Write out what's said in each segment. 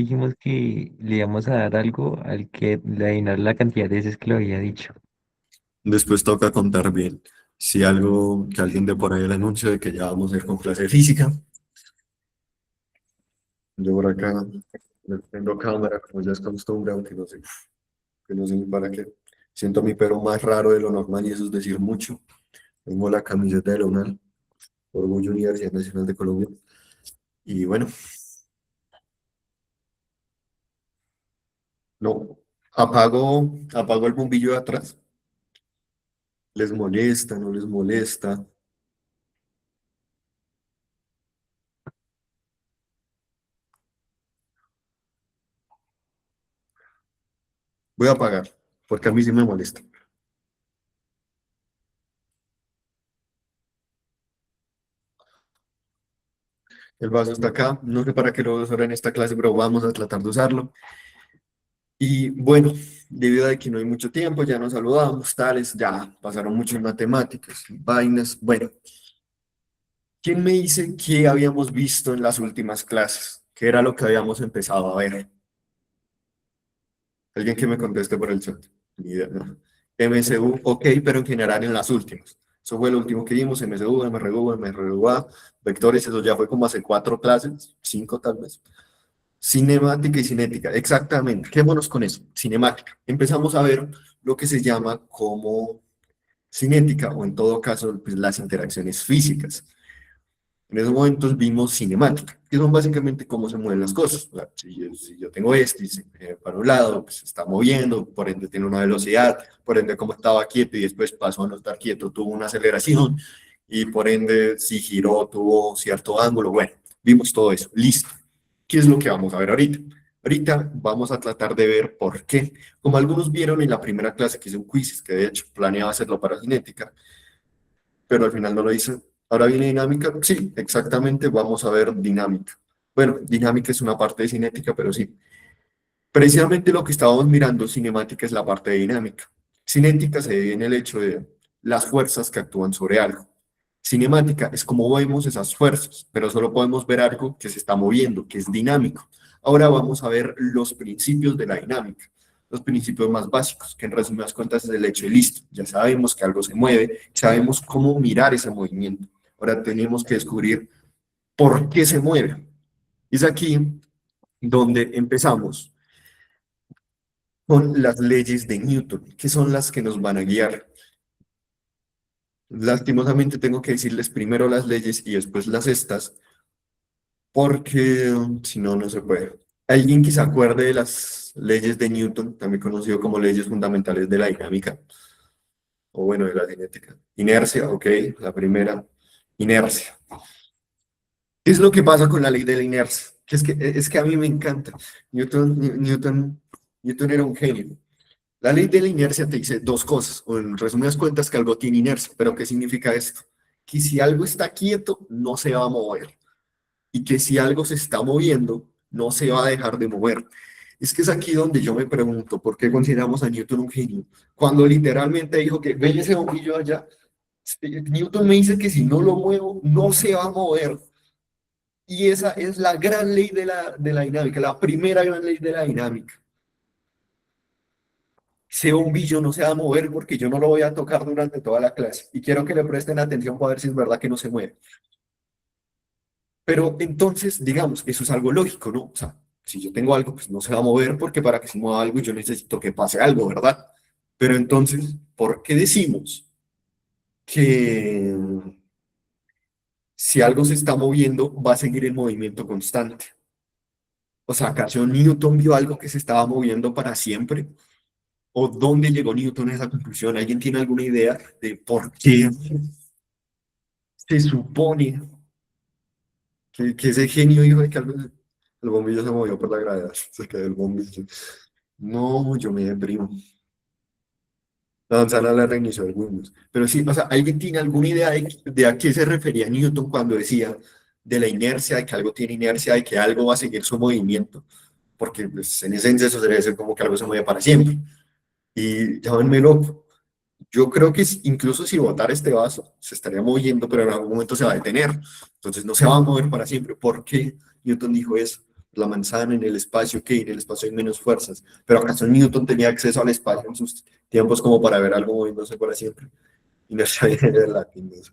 Dijimos que le íbamos a dar algo al que le adivinar la cantidad de veces que lo había dicho. Después toca contar bien. Si algo, que alguien dé por ahí el anuncio de que ya vamos a ir con clase de física. Yo por acá no tengo cámara, como ya es costumbre, aunque que no sé ni para qué. Siento mi pelo más raro de lo normal y eso es decir mucho. Tengo la camiseta de la UNAL, Orgullo Universidad Nacional de Colombia. Y bueno, no, apago el bombillo de atrás. ¿Les molesta? ¿No les molesta? Voy a apagar, porque a mí sí me molesta. El vaso está acá, no sé para qué lo voy a usar en esta clase, pero vamos a tratar de usarlo. Y bueno, debido a que no hay mucho tiempo, ya nos saludamos, tales, ya pasaron muchas matemáticas, vainas. Bueno, ¿quién me dice qué habíamos visto en las últimas clases? ¿Qué era lo que habíamos empezado a ver? Alguien que me conteste por el chat. Ni idea, no. MSU, ok, pero en general en las últimas. Eso fue lo último que vimos, MSU, MRU, MRUA, vectores, eso ya fue como hace 4 clases, 5 tal vez. Cinemática y cinética, exactamente. Quedémonos con eso, cinemática. Empezamos a ver lo que se llama como cinética, o en todo caso, pues, las interacciones físicas. En esos momentos vimos cinemática, que son básicamente cómo se mueven las cosas. O sea, si yo tengo este y se mueve para un lado, pues se está moviendo, por ende tiene una velocidad, por ende como estaba quieto y después pasó a no estar quieto, tuvo una aceleración, y por ende si giró, tuvo cierto ángulo. Bueno, vimos todo eso, listo. ¿Qué es lo que vamos a ver ahorita? Ahorita vamos a tratar de ver por qué. Como algunos vieron en la primera clase que hice un quiz, que de hecho planeaba hacerlo para cinética, pero al final no lo hice. Ahora viene dinámica. Sí, exactamente, vamos a ver dinámica. Bueno, dinámica es una parte de cinética, pero sí. Precisamente lo que estábamos mirando, cinemática, es la parte de dinámica. Cinética se divide en el hecho de las fuerzas que actúan sobre algo. Cinemática es como vemos esas fuerzas, pero solo podemos ver algo que se está moviendo, que es dinámico. Ahora vamos a ver los principios de la dinámica, los principios más básicos, que en resumidas cuentas es el hecho de listo. Ya sabemos que algo se mueve, sabemos cómo mirar ese movimiento. Ahora tenemos que descubrir por qué se mueve. Es aquí donde empezamos con las leyes de Newton, que son las que nos van a guiar. Lastimosamente tengo que decirles primero las leyes y después las estas, porque si no, no se puede. Alguien que se acuerde de las leyes de Newton, también conocido como leyes fundamentales de la dinámica, o bueno, de la cinética. Inercia, ok, la primera, inercia. ¿Qué es lo que pasa con la ley de la inercia? Que es que a mí me encanta. Newton era un genio. La ley de la inercia te dice dos cosas, o en resumidas cuentas que algo tiene inercia, pero ¿qué significa esto? Que si algo está quieto, no se va a mover, y que si algo se está moviendo, no se va a dejar de mover. Es que es aquí donde yo me pregunto, ¿por qué consideramos a Newton un genio? Cuando literalmente dijo que, ve ese bombillo allá, Newton me dice que si no lo muevo, no se va a mover. Y esa es la gran ley de la dinámica, la primera gran ley de la dinámica. Ese bombillo no se va a mover porque yo no lo voy a tocar durante toda la clase. Y quiero que le presten atención para ver si es verdad que no se mueve. Pero entonces, digamos, eso es algo lógico, ¿no? O sea, si yo tengo algo, pues no se va a mover porque para que se mueva algo yo necesito que pase algo, ¿verdad? Pero entonces, ¿por qué decimos que si algo se está moviendo va a seguir el movimiento constante? O sea, ¿acaso Newton vio algo que se estaba moviendo para siempre? ¿O dónde llegó Newton a esa conclusión? ¿Alguien tiene alguna idea de por qué se supone que ese genio dijo de que el bombillo se movió por la gravedad? Se quedó el bombillo. No, yo me deprimo. La manzana la reinició el Windows. Pero sí, o sea, ¿alguien tiene alguna idea de a qué se refería Newton cuando decía de la inercia, de que algo tiene inercia, de que algo va a seguir su movimiento? Porque pues, en esencia eso debe ser como que algo se mueve para siempre. Y llámenme loco. Yo creo que incluso si botara este vaso, se estaría moviendo, pero en algún momento se va a detener. Entonces no se va a mover para siempre. ¿Por qué Newton dijo eso? La manzana en el espacio, ¿qué? En el espacio hay menos fuerzas. Pero ¿acaso Newton tenía acceso al espacio en sus tiempos como para ver algo moviéndose para siempre? Y no sabía de latín, eso,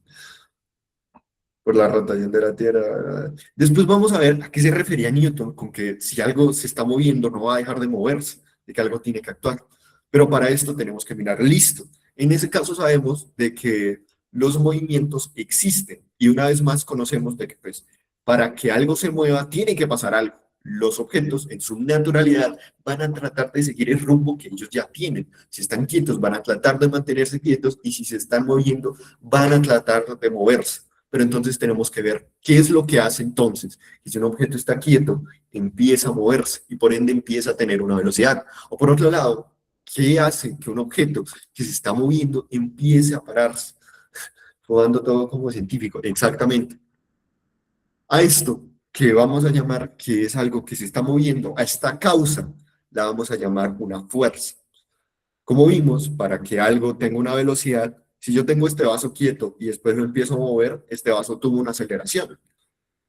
por la rotación de la Tierra. Después vamos a ver a qué se refería Newton con que si algo se está moviendo no va a dejar de moverse, de que algo tiene que actuar. Pero para esto tenemos que mirar, listo. En ese caso sabemos de que los movimientos existen y una vez más conocemos de que pues para que algo se mueva tiene que pasar algo. Los objetos en su naturalidad van a tratar de seguir el rumbo que ellos ya tienen. Si están quietos van a tratar de mantenerse quietos y si se están moviendo van a tratar de moverse. Pero entonces tenemos que ver qué es lo que hace entonces. Y si un objeto está quieto, empieza a moverse y por ende empieza a tener una velocidad. O por otro lado, ¿qué hace que un objeto que se está moviendo empiece a pararse? Jugando todo como científico, exactamente. A esto que vamos a llamar que es algo que se está moviendo, a esta causa la vamos a llamar una fuerza. Como vimos, para que algo tenga una velocidad, si yo tengo este vaso quieto y después lo empiezo a mover, este vaso tuvo una aceleración.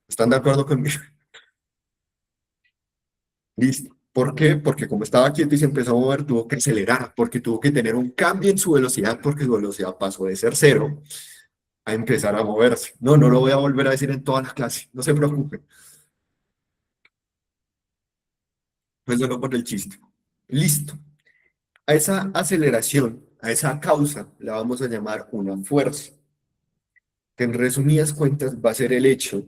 ¿Están de acuerdo conmigo? Listo. ¿Por qué? Porque como estaba quieto y se empezó a mover, tuvo que acelerar, porque tuvo que tener un cambio en su velocidad, porque su velocidad pasó de ser cero a empezar a moverse. No, no lo voy a volver a decir en todas las clases, no se preocupen. Pues solo por el chiste. Listo. A esa aceleración, a esa causa, la vamos a llamar una fuerza, que en resumidas cuentas va a ser el hecho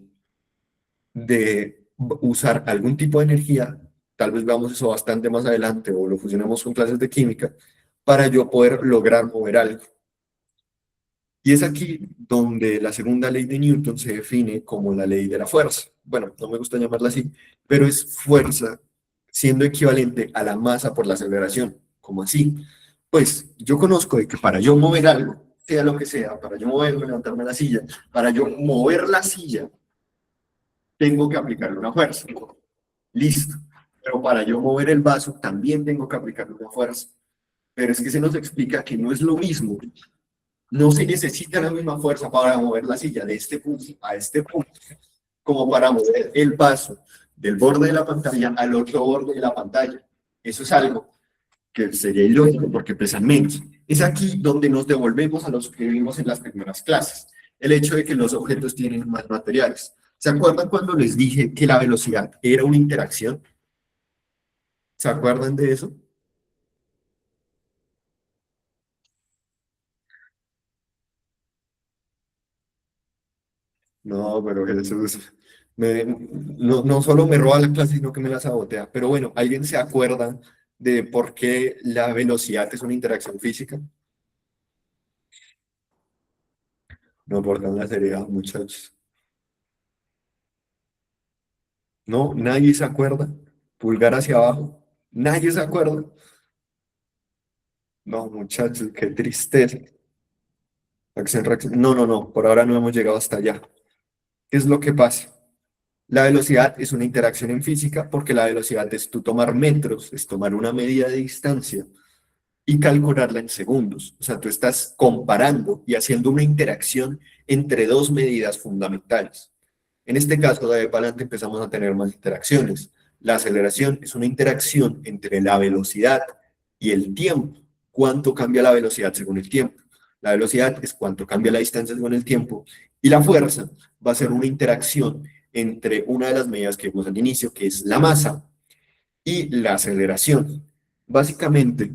de usar algún tipo de energía, tal vez veamos eso bastante más adelante o lo fusionamos con clases de química, para yo poder lograr mover algo. Y es aquí donde la segunda ley de Newton se define como la ley de la fuerza. Bueno, no me gusta llamarla así, pero es fuerza siendo equivalente a la masa por la aceleración. ¿Cómo así? Pues yo conozco de que para yo mover algo, sea lo que sea, para yo moverme, levantarme la silla, para yo mover la silla, tengo que aplicarle una fuerza. Listo. Pero para yo mover el vaso, también tengo que aplicarle una fuerza. Pero es que se nos explica que no es lo mismo. No se necesita la misma fuerza para mover la silla de este punto a este punto, como para mover el vaso del borde de la pantalla al otro borde de la pantalla. Eso es algo que sería ilógico porque pesan menos. Es aquí donde nos devolvemos a los que vimos en las primeras clases. El hecho de que los objetos tienen más materiales. ¿Se acuerdan cuando les dije que la velocidad era una interacción? ¿Se acuerdan de eso? No, pero Jesús, no, no solo me roba la clase, sino que me la sabotea. Pero bueno, ¿alguien se acuerda de por qué la velocidad es una interacción física? No importa la seriedad, muchachos. No, nadie se acuerda. Pulgar hacia abajo. Nadie se acuerda. No, muchachos, qué tristeza. Acción, reacción. No, no, no, por ahora no hemos llegado hasta allá. ¿Qué es lo que pasa? La velocidad es una interacción en física porque la velocidad es tú tomar metros, es tomar una medida de distancia y calcularla en segundos. O sea, tú estás comparando y haciendo una interacción entre dos medidas fundamentales. En este caso, de ahí para adelante empezamos a tener más interacciones. La aceleración es una interacción entre la velocidad y el tiempo. ¿Cuánto cambia la velocidad según el tiempo? La velocidad es cuánto cambia la distancia según el tiempo. Y la fuerza va a ser una interacción entre una de las medidas que vimos al inicio, que es la masa, y la aceleración. Básicamente,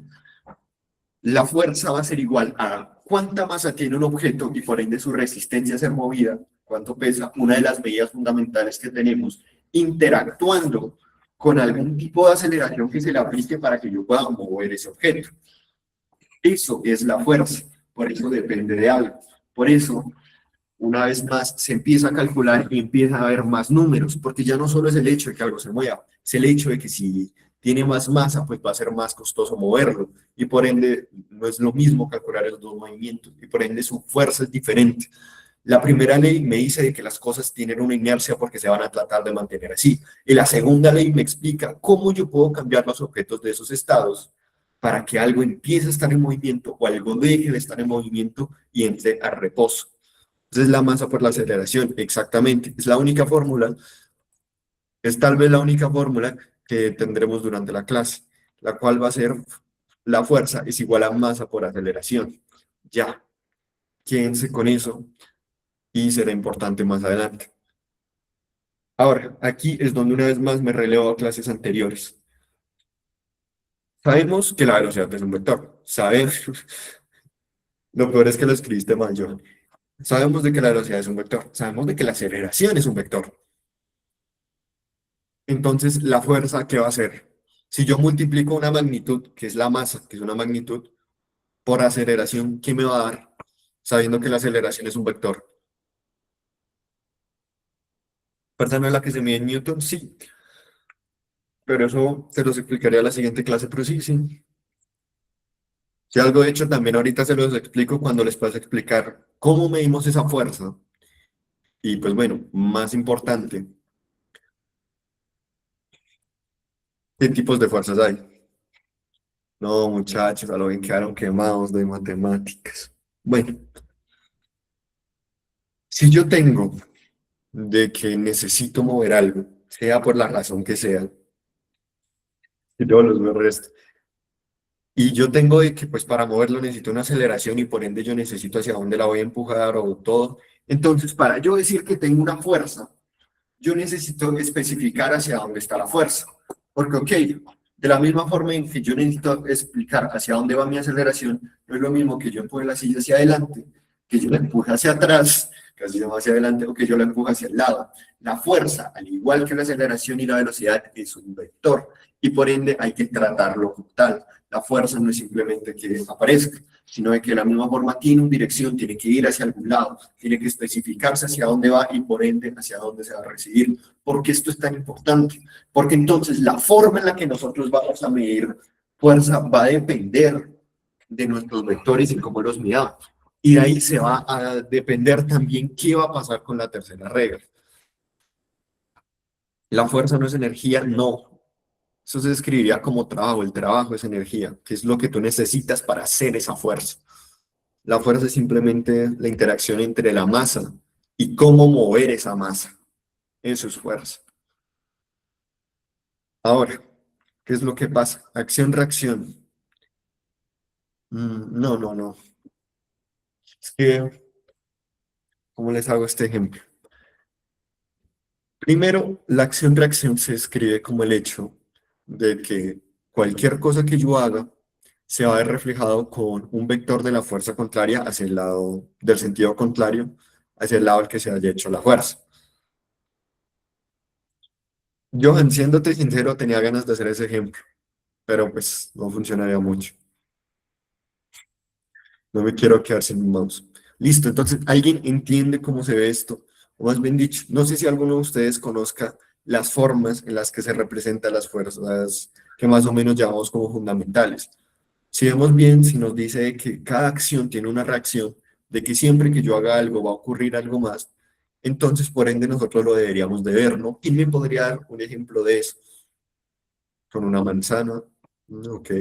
la fuerza va a ser igual a cuánta masa tiene un objeto y por ende su resistencia a ser movida, cuánto pesa, una de las medidas fundamentales que tenemos, interactuando con algún tipo de aceleración que se le aplique para que yo pueda mover ese objeto. Eso es la fuerza, por eso depende de algo. Por eso, una vez más, se empieza a calcular y empieza a haber más números, porque ya no solo es el hecho de que algo se mueva, es el hecho de que si tiene más masa, pues va a ser más costoso moverlo, y por ende no es lo mismo calcular los dos movimientos, y por ende su fuerza es diferente. La primera ley me dice de que las cosas tienen una inercia porque se van a tratar de mantener así, y la segunda ley me explica cómo yo puedo cambiar los objetos de esos estados para que algo empiece a estar en movimiento o algo deje de estar en movimiento y entre a reposo. Entonces la masa por la aceleración, exactamente. Es la única fórmula Es tal vez la única fórmula que tendremos durante la clase, la cual va a ser la fuerza es igual a masa por aceleración. Ya, quédense con eso y será importante más adelante. Ahora, aquí es donde una vez más me relevo a clases anteriores. Sabemos que la velocidad es un vector. Sabemos, lo peor es que lo escribiste mal, Johan. Sabemos de que la velocidad es un vector. Sabemos de que la aceleración es un vector. Entonces, la fuerza, ¿qué va a hacer? Si yo multiplico una magnitud, que es la masa, que es una magnitud, por aceleración, ¿qué me va a dar? Sabiendo que la aceleración es un vector. ¿Fuerza no es la que se mide en Newton? Sí, pero eso te los explicaré a la siguiente clase, pero sí, sí. Si algo he hecho, también ahorita se los explico cuando les pueda explicar cómo medimos esa fuerza. Y pues bueno, más importante, ¿qué tipos de fuerzas hay? No, muchachos, a lo bien quedaron quemados de matemáticas. Bueno, si yo tengo de que necesito mover algo, sea por la razón que sea, y yo los veo resto, y yo tengo de que pues para moverlo necesito una aceleración y por ende yo necesito hacia dónde la voy a empujar o todo. Entonces, para yo decir que tengo una fuerza, yo necesito especificar hacia dónde está la fuerza. Porque, ok, de la misma forma en que yo necesito explicar hacia dónde va mi aceleración, no es lo mismo que yo empuje la silla hacia adelante, que yo la empuje hacia atrás, que así se llama hacia adelante, o que yo la empuje hacia el lado. La fuerza, al igual que la aceleración y la velocidad, es un vector y por ende hay que tratarlo como tal. La fuerza no es simplemente que aparezca, sino de que de la misma forma tiene una dirección, tiene que ir hacia algún lado, tiene que especificarse hacia dónde va y por ende hacia dónde se va a recibir. ¿Por qué esto es tan importante? Porque entonces la forma en la que nosotros vamos a medir fuerza va a depender de nuestros vectores y cómo los midamos. Y de ahí se va a depender también qué va a pasar con la tercera regla. La fuerza no es energía, no. Eso se describiría como trabajo. El trabajo es energía, que es lo que tú necesitas para hacer esa fuerza. La fuerza es simplemente la interacción entre la masa y cómo mover esa masa. Eso es fuerza. Ahora, ¿qué es lo que pasa? Acción-reacción. No, no, no. Es que, ¿cómo les hago este ejemplo? Primero, la acción-reacción se describe como el hecho de que cualquier cosa que yo haga se va a ver reflejado con un vector de la fuerza contraria hacia el lado del sentido contrario, hacia el lado al que se haya hecho la fuerza. Johan, siéndote sincero, tenía ganas de hacer ese ejemplo, pero pues no funcionaría mucho. No me quiero quedar sin un mouse. Listo, entonces, ¿alguien entiende cómo se ve esto? O más bien dicho, no sé si alguno de ustedes conozca las formas en las que se representan las fuerzas que más o menos llamamos como fundamentales. Si vemos bien, si nos dice que cada acción tiene una reacción, de que siempre que yo haga algo va a ocurrir algo más, entonces por ende nosotros lo deberíamos de ver, ¿no? ¿Quién me podría dar un ejemplo de eso? Con una manzana. Ok.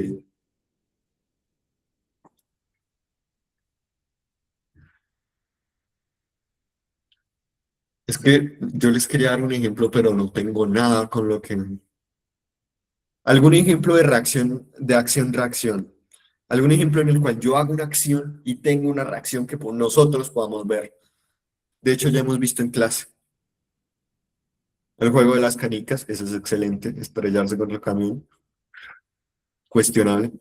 Es que yo les quería dar un ejemplo, pero no tengo nada con lo que... ¿Algún ejemplo de reacción, de acción-reacción? ¿Algún ejemplo en el cual yo hago una acción y tengo una reacción que nosotros podamos ver? De hecho, ya hemos visto en clase el juego de las canicas, eso es excelente, estrellarse contra el camión, cuestionable.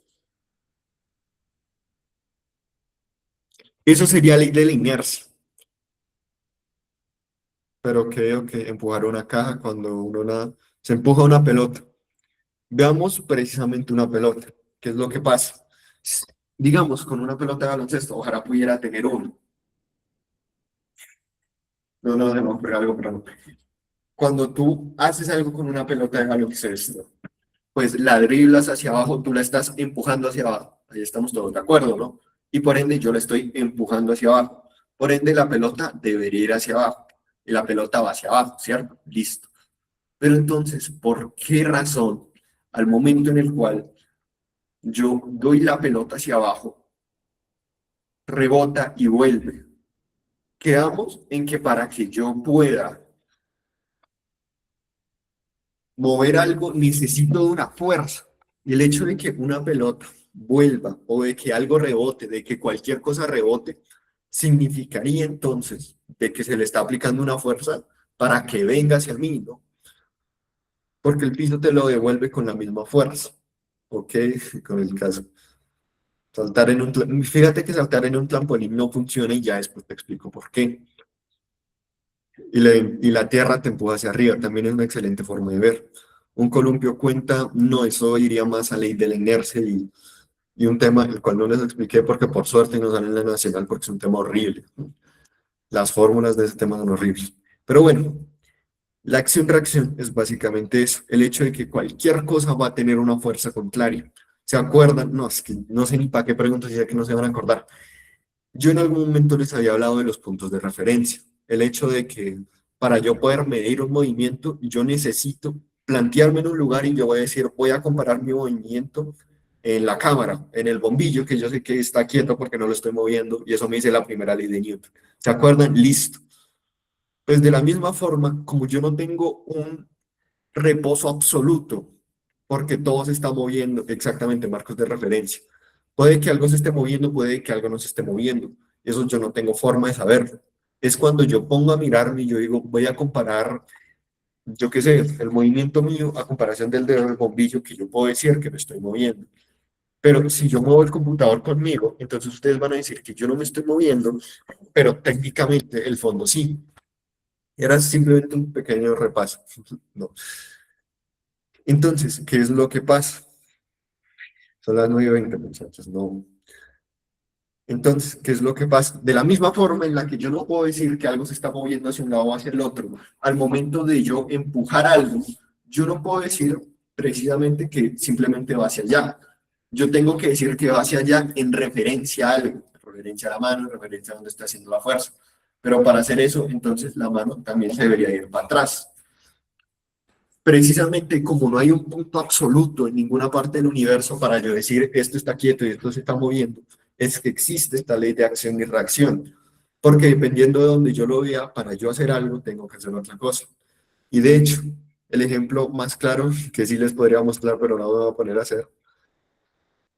Eso sería ley de la inercia, pero creo que empujar una caja cuando se empuja una pelota. Veamos precisamente una pelota. ¿Qué es lo que pasa? Digamos, con una pelota de baloncesto, ojalá pudiera tener uno. No, no, no, pero algo, pero cuando tú haces algo con una pelota de baloncesto, pues la driblas hacia abajo, tú la estás empujando hacia abajo. Ahí estamos todos de acuerdo, ¿no? Y por ende yo la estoy empujando hacia abajo. Por ende la pelota debería ir hacia abajo. Y la pelota va hacia abajo, ¿cierto? Listo. Pero entonces, ¿por qué razón al momento en el cual yo doy la pelota hacia abajo, rebota y vuelve? Quedamos en que para que yo pueda mover algo necesito de una fuerza. Y el hecho de que una pelota vuelva o de que algo rebote, de que cualquier cosa rebote, significaría entonces de que se le está aplicando una fuerza para que venga hacia mí, ¿no? Porque el piso te lo devuelve con la misma fuerza, ¿ok? Con el caso. Fíjate que saltar en un trampolín no funciona y ya después te explico por qué. Y la tierra te empuja hacia arriba, también es una excelente forma de ver. Un columpio cuenta, no, eso iría más a ley de la inercia y un tema el cual no les expliqué porque por suerte no sale en la nacional porque es un tema horrible. Las fórmulas de ese tema son horribles. Pero bueno, la acción-reacción es básicamente eso, el hecho de que cualquier cosa va a tener una fuerza contraria. ¿Se acuerdan? No, es que no sé ni para qué pregunto si ya que no se van a acordar. Yo en algún momento les había hablado de los puntos de referencia, el hecho de que para yo poder medir un movimiento, yo necesito plantearme en un lugar y yo voy a decir, voy a comparar mi movimiento en la cámara, en el bombillo, que yo sé que está quieto porque no lo estoy moviendo, y eso me dice la primera ley de Newton. ¿Se acuerdan? Listo. Pues de la misma forma, como yo no tengo un reposo absoluto, porque todo se está moviendo, exactamente, marcos de referencia. Puede que algo se esté moviendo, puede que algo no se esté moviendo. Eso yo no tengo forma de saberlo. Es cuando yo pongo a mirarme y yo digo, voy a comparar, yo qué sé, el movimiento mío a comparación del bombillo que yo puedo decir que me estoy moviendo. Pero si yo muevo el computador conmigo, entonces ustedes van a decir que yo no me estoy moviendo, pero técnicamente el fondo sí. Era simplemente un pequeño repaso. No. Entonces, ¿qué es lo que pasa? Son las 9:20, muchachos, no. Entonces, ¿qué es lo que pasa? De la misma forma en la que yo no puedo decir que algo se está moviendo hacia un lado o hacia el otro, al momento de yo empujar algo, yo no puedo decir precisamente que simplemente va hacia allá. Yo tengo que decir que va hacia allá en referencia a algo, en referencia a la mano, en referencia a donde está haciendo la fuerza. Pero para hacer eso, entonces la mano también se debería ir para atrás. Precisamente como no hay un punto absoluto en ninguna parte del universo para yo decir esto está quieto y esto se está moviendo, es que existe esta ley de acción y reacción. Porque dependiendo de donde yo lo vea, para yo hacer algo, tengo que hacer otra cosa. Y de hecho, el ejemplo más claro, que sí les podría mostrar, pero no me voy a poner a hacer,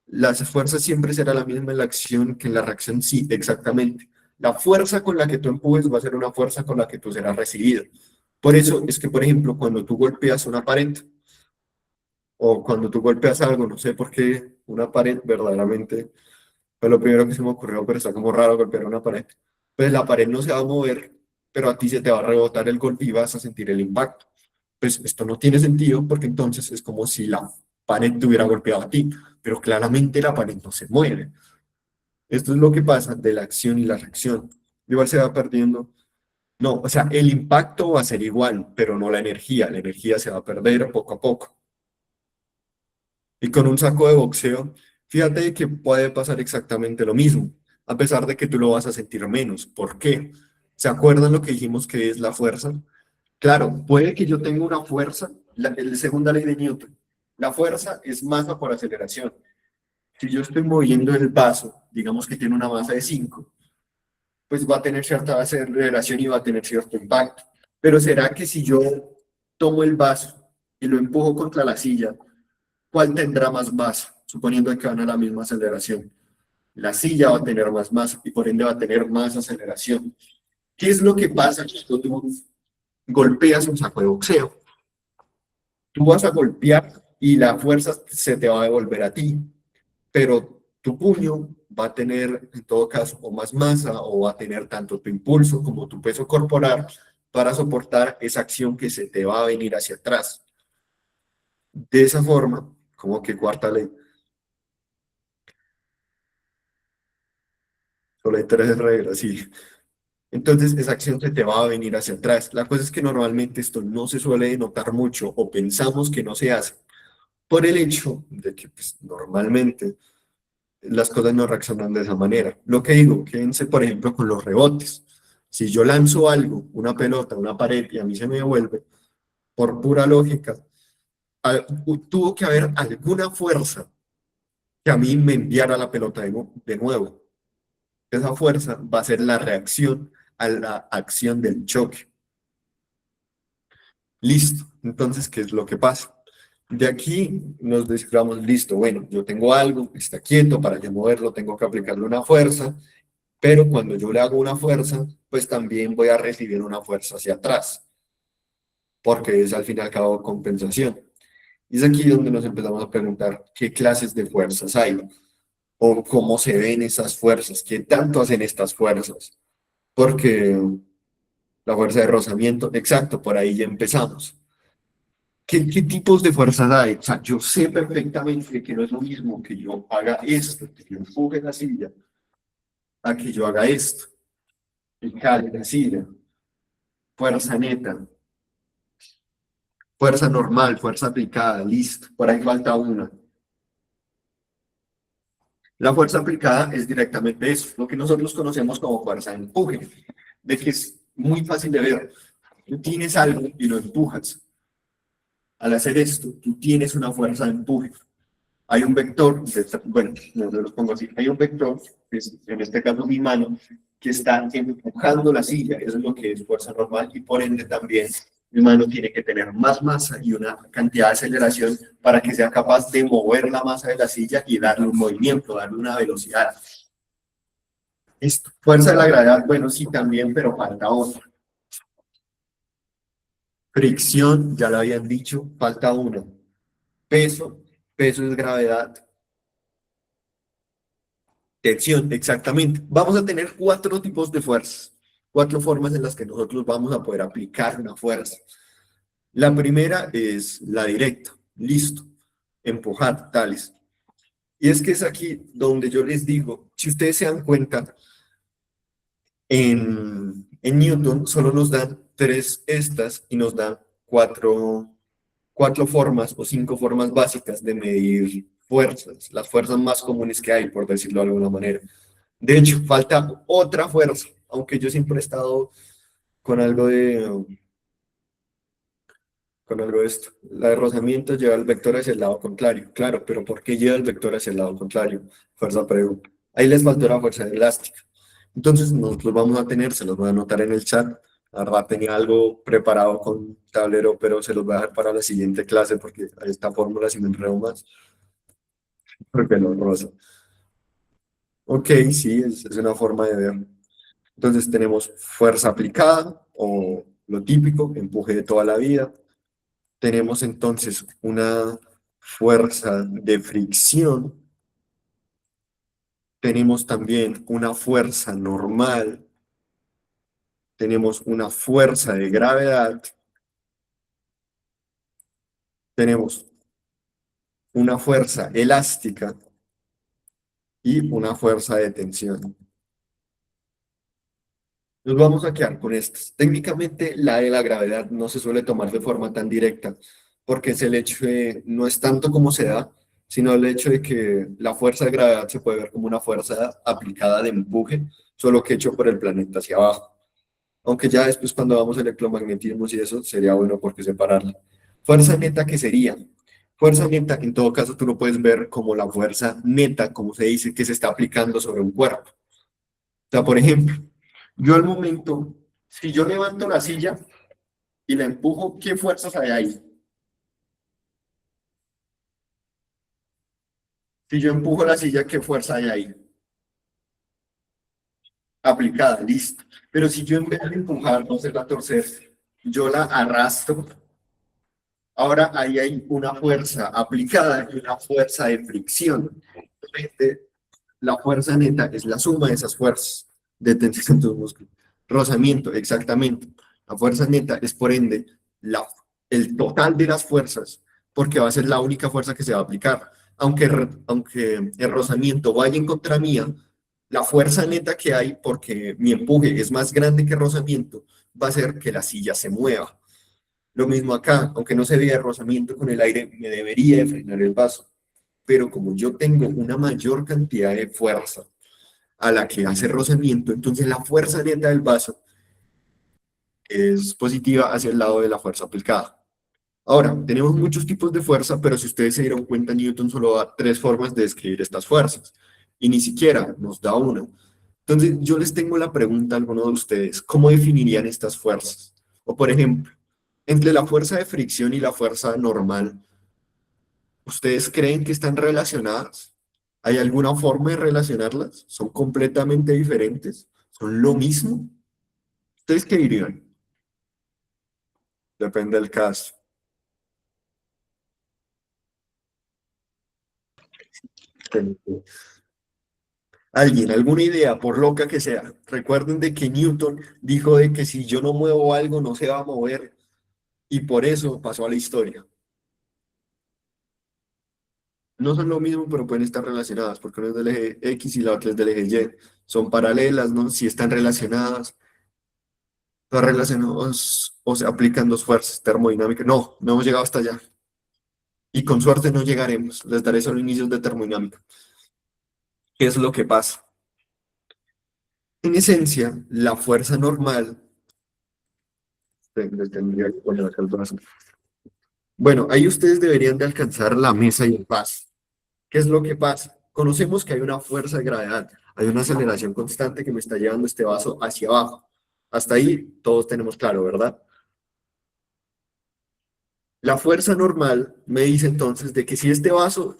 las fuerzas siempre será la misma en la acción que en la reacción, sí, exactamente. La fuerza con la que tú empujes va a ser una fuerza con la que tú serás recibido. Por eso es que, por ejemplo, cuando tú golpeas una pared, o cuando tú golpeas algo, no sé por qué una pared verdaderamente fue lo primero que se me ocurrió, pero está como raro golpear una pared. Pues la pared no se va a mover, pero a ti se te va a rebotar el golpe y vas a sentir el impacto. Pues esto no tiene sentido porque entonces es como si la pared te hubiera golpeado a ti, pero claramente la pared no se mueve. Esto es lo que pasa de la acción y la reacción. Igual se va perdiendo. No, o sea, el impacto va a ser igual, pero no la energía. La energía se va a perder poco a poco. Y con un saco de boxeo, fíjate que puede pasar exactamente lo mismo, a pesar de que tú lo vas a sentir menos. ¿Por qué? ¿Se acuerdan lo que dijimos que es la fuerza? Claro, puede que yo tenga una fuerza, la segunda ley de Newton. La fuerza es masa por aceleración. Si yo estoy moviendo el vaso, digamos que tiene una masa de 5, pues va a tener cierta aceleración y va a tener cierto impacto. Pero ¿será que si yo tomo el vaso y lo empujo contra la silla, cuál tendrá más masa? Suponiendo que van a la misma aceleración. La silla va a tener más masa y por ende va a tener más aceleración. ¿Qué es lo que pasa cuando tú golpeas un saco de boxeo? Tú vas a golpear y la fuerza se te va a devolver a ti, pero tu puño va a tener en todo caso o más masa o va a tener tanto tu impulso como tu peso corporal para soportar esa acción que se te va a venir hacia atrás. De esa forma, como que cuarta ley, solo hay tres reglas, sí. Entonces esa acción se te va a venir hacia atrás. La cosa es que normalmente esto no se suele notar mucho o pensamos que no se hace por el hecho de que pues, normalmente las cosas no reaccionan de esa manera. Lo que digo, quédense por ejemplo con los rebotes. Si yo lanzo algo, una pelota, una pared y a mí se me devuelve, por pura lógica, tuvo que haber alguna fuerza que a mí me enviara la pelota de nuevo. Esa fuerza va a ser la reacción a la acción del choque. Listo. Entonces, ¿qué es lo que pasa? De aquí nos desciframos, listo, bueno, yo tengo algo, está quieto, para yo moverlo tengo que aplicarle una fuerza, pero cuando yo le hago una fuerza, pues también voy a recibir una fuerza hacia atrás, porque es al fin y al cabo compensación. Y es aquí donde nos empezamos a preguntar qué clases de fuerzas hay, o cómo se ven esas fuerzas, qué tanto hacen estas fuerzas, porque la fuerza de rozamiento, exacto, por ahí ya empezamos. ¿Qué tipos de fuerzas hay? O sea, yo sé perfectamente que no es lo mismo que yo haga esto, que yo empuje la silla, a que yo haga esto, y cale la silla, fuerza neta, fuerza normal, fuerza aplicada, listo, por ahí falta una. La fuerza aplicada es directamente eso, lo que nosotros conocemos como fuerza de empuje, de que es muy fácil de ver. Tú tienes algo y lo empujas. Al hacer esto, tú tienes una fuerza de empuje. Hay un vector, bueno, no lo pongo así, hay un vector, que es en este caso mi mano, que está empujando la silla, eso es lo que es fuerza normal, y por ende también mi mano tiene que tener más masa y una cantidad de aceleración para que sea capaz de mover la masa de la silla y darle un movimiento, darle una velocidad. Esto. Fuerza de la gravedad, bueno, sí también, pero falta otra. Fricción, ya lo habían dicho, falta una. Peso, peso es gravedad. Tensión, exactamente. Vamos a tener cuatro tipos de fuerzas, cuatro formas en las que nosotros vamos a poder aplicar una fuerza. La primera es la directa, listo, empujar, tales. Y es que es aquí donde yo les digo, si ustedes se dan cuenta, en Newton solo nos dan tres estas y nos dan cuatro formas o cinco formas básicas de medir fuerzas, las fuerzas más comunes que hay, por decirlo de alguna manera. De hecho, falta otra fuerza, aunque yo siempre he estado con algo con algo de esto. La de rozamiento lleva el vector hacia el lado contrario. Claro, pero ¿por qué lleva el vector hacia el lado contrario? Fuerza P1. Ahí les faltó la fuerza elástica. Entonces, nosotros vamos a tener, se los voy a anotar en el chat. La verdad tenía algo preparado con tablero, pero se los voy a dejar para la siguiente clase porque esta fórmula si me enredo más, porque lo rosa. Ok, sí, es una forma de ver. Entonces tenemos fuerza aplicada o lo típico, empuje de toda la vida. Tenemos entonces una fuerza de fricción. Tenemos también una fuerza normal. Tenemos una fuerza de gravedad. Tenemos una fuerza elástica y una fuerza de tensión. Nos vamos a quedar con estas. Técnicamente, la de la gravedad no se suele tomar de forma tan directa, porque es el hecho de, no es tanto como se da, sino el hecho de que la fuerza de gravedad se puede ver como una fuerza aplicada de empuje, solo que hecho por el planeta hacia abajo. Aunque ya después cuando vamos a electromagnetismo y eso, sería bueno porque separarla. Fuerza neta, ¿qué sería? Fuerza neta, en todo caso, tú lo puedes ver como la fuerza neta, como se dice, que se está aplicando sobre un cuerpo. O sea, por ejemplo, yo al momento, si yo levanto la silla y la empujo, ¿qué fuerzas hay ahí? Si yo empujo la silla, ¿qué fuerza hay ahí? Aplicada, listo. Pero si yo en vez de empujar, no hacerla torcer, yo la arrastro, ahora ahí hay una fuerza aplicada y una fuerza de fricción. Obviamente, la fuerza neta es la suma de esas fuerzas de tensión de los músculos. Rozamiento, exactamente. La fuerza neta es por ende la, el total de las fuerzas, porque va a ser la única fuerza que se va a aplicar. Aunque el rozamiento vaya en contra mía, la fuerza neta que hay, porque mi empuje es más grande que el rozamiento, va a hacer que la silla se mueva. Lo mismo acá, aunque no se vea el rozamiento con el aire, me debería de frenar el vaso. Pero como yo tengo una mayor cantidad de fuerza a la que hace rozamiento, entonces la fuerza neta del vaso es positiva hacia el lado de la fuerza aplicada. Ahora, tenemos muchos tipos de fuerza, pero si ustedes se dieron cuenta, Newton solo da tres formas de describir estas fuerzas y ni siquiera nos da una. Entonces, yo les tengo la pregunta a alguno de ustedes, ¿cómo definirían estas fuerzas? O por ejemplo, Entre la fuerza de fricción y la fuerza normal, ¿ustedes creen que están relacionadas? ¿Hay alguna forma de relacionarlas? ¿Son completamente diferentes? ¿Son lo mismo? ¿Ustedes qué dirían? Depende del caso. ¿Alguien, alguna idea, por loca que sea? Recuerden de que Newton dijo de que si yo no muevo algo no se va a mover y por eso pasó a la historia. No son lo mismo, pero pueden estar relacionadas, porque una es del eje X y la otra es del eje Y. Son paralelas, ¿no? Si están relacionadas, están relacionadas o se aplican dos fuerzas termodinámicas. No, no hemos llegado hasta allá. Y con suerte no llegaremos. Les daré solo inicios de termodinámica. ¿Qué es lo que pasa? En esencia, la fuerza normal, le tendría que poner acá el brazo. Bueno, ahí ustedes deberían de alcanzar la mesa y el vaso. ¿Qué es lo que pasa? Conocemos que hay una fuerza de gravedad, hay una aceleración constante que me está llevando este vaso hacia abajo. Hasta ahí todos tenemos claro, ¿verdad? La fuerza normal me dice entonces de que si este vaso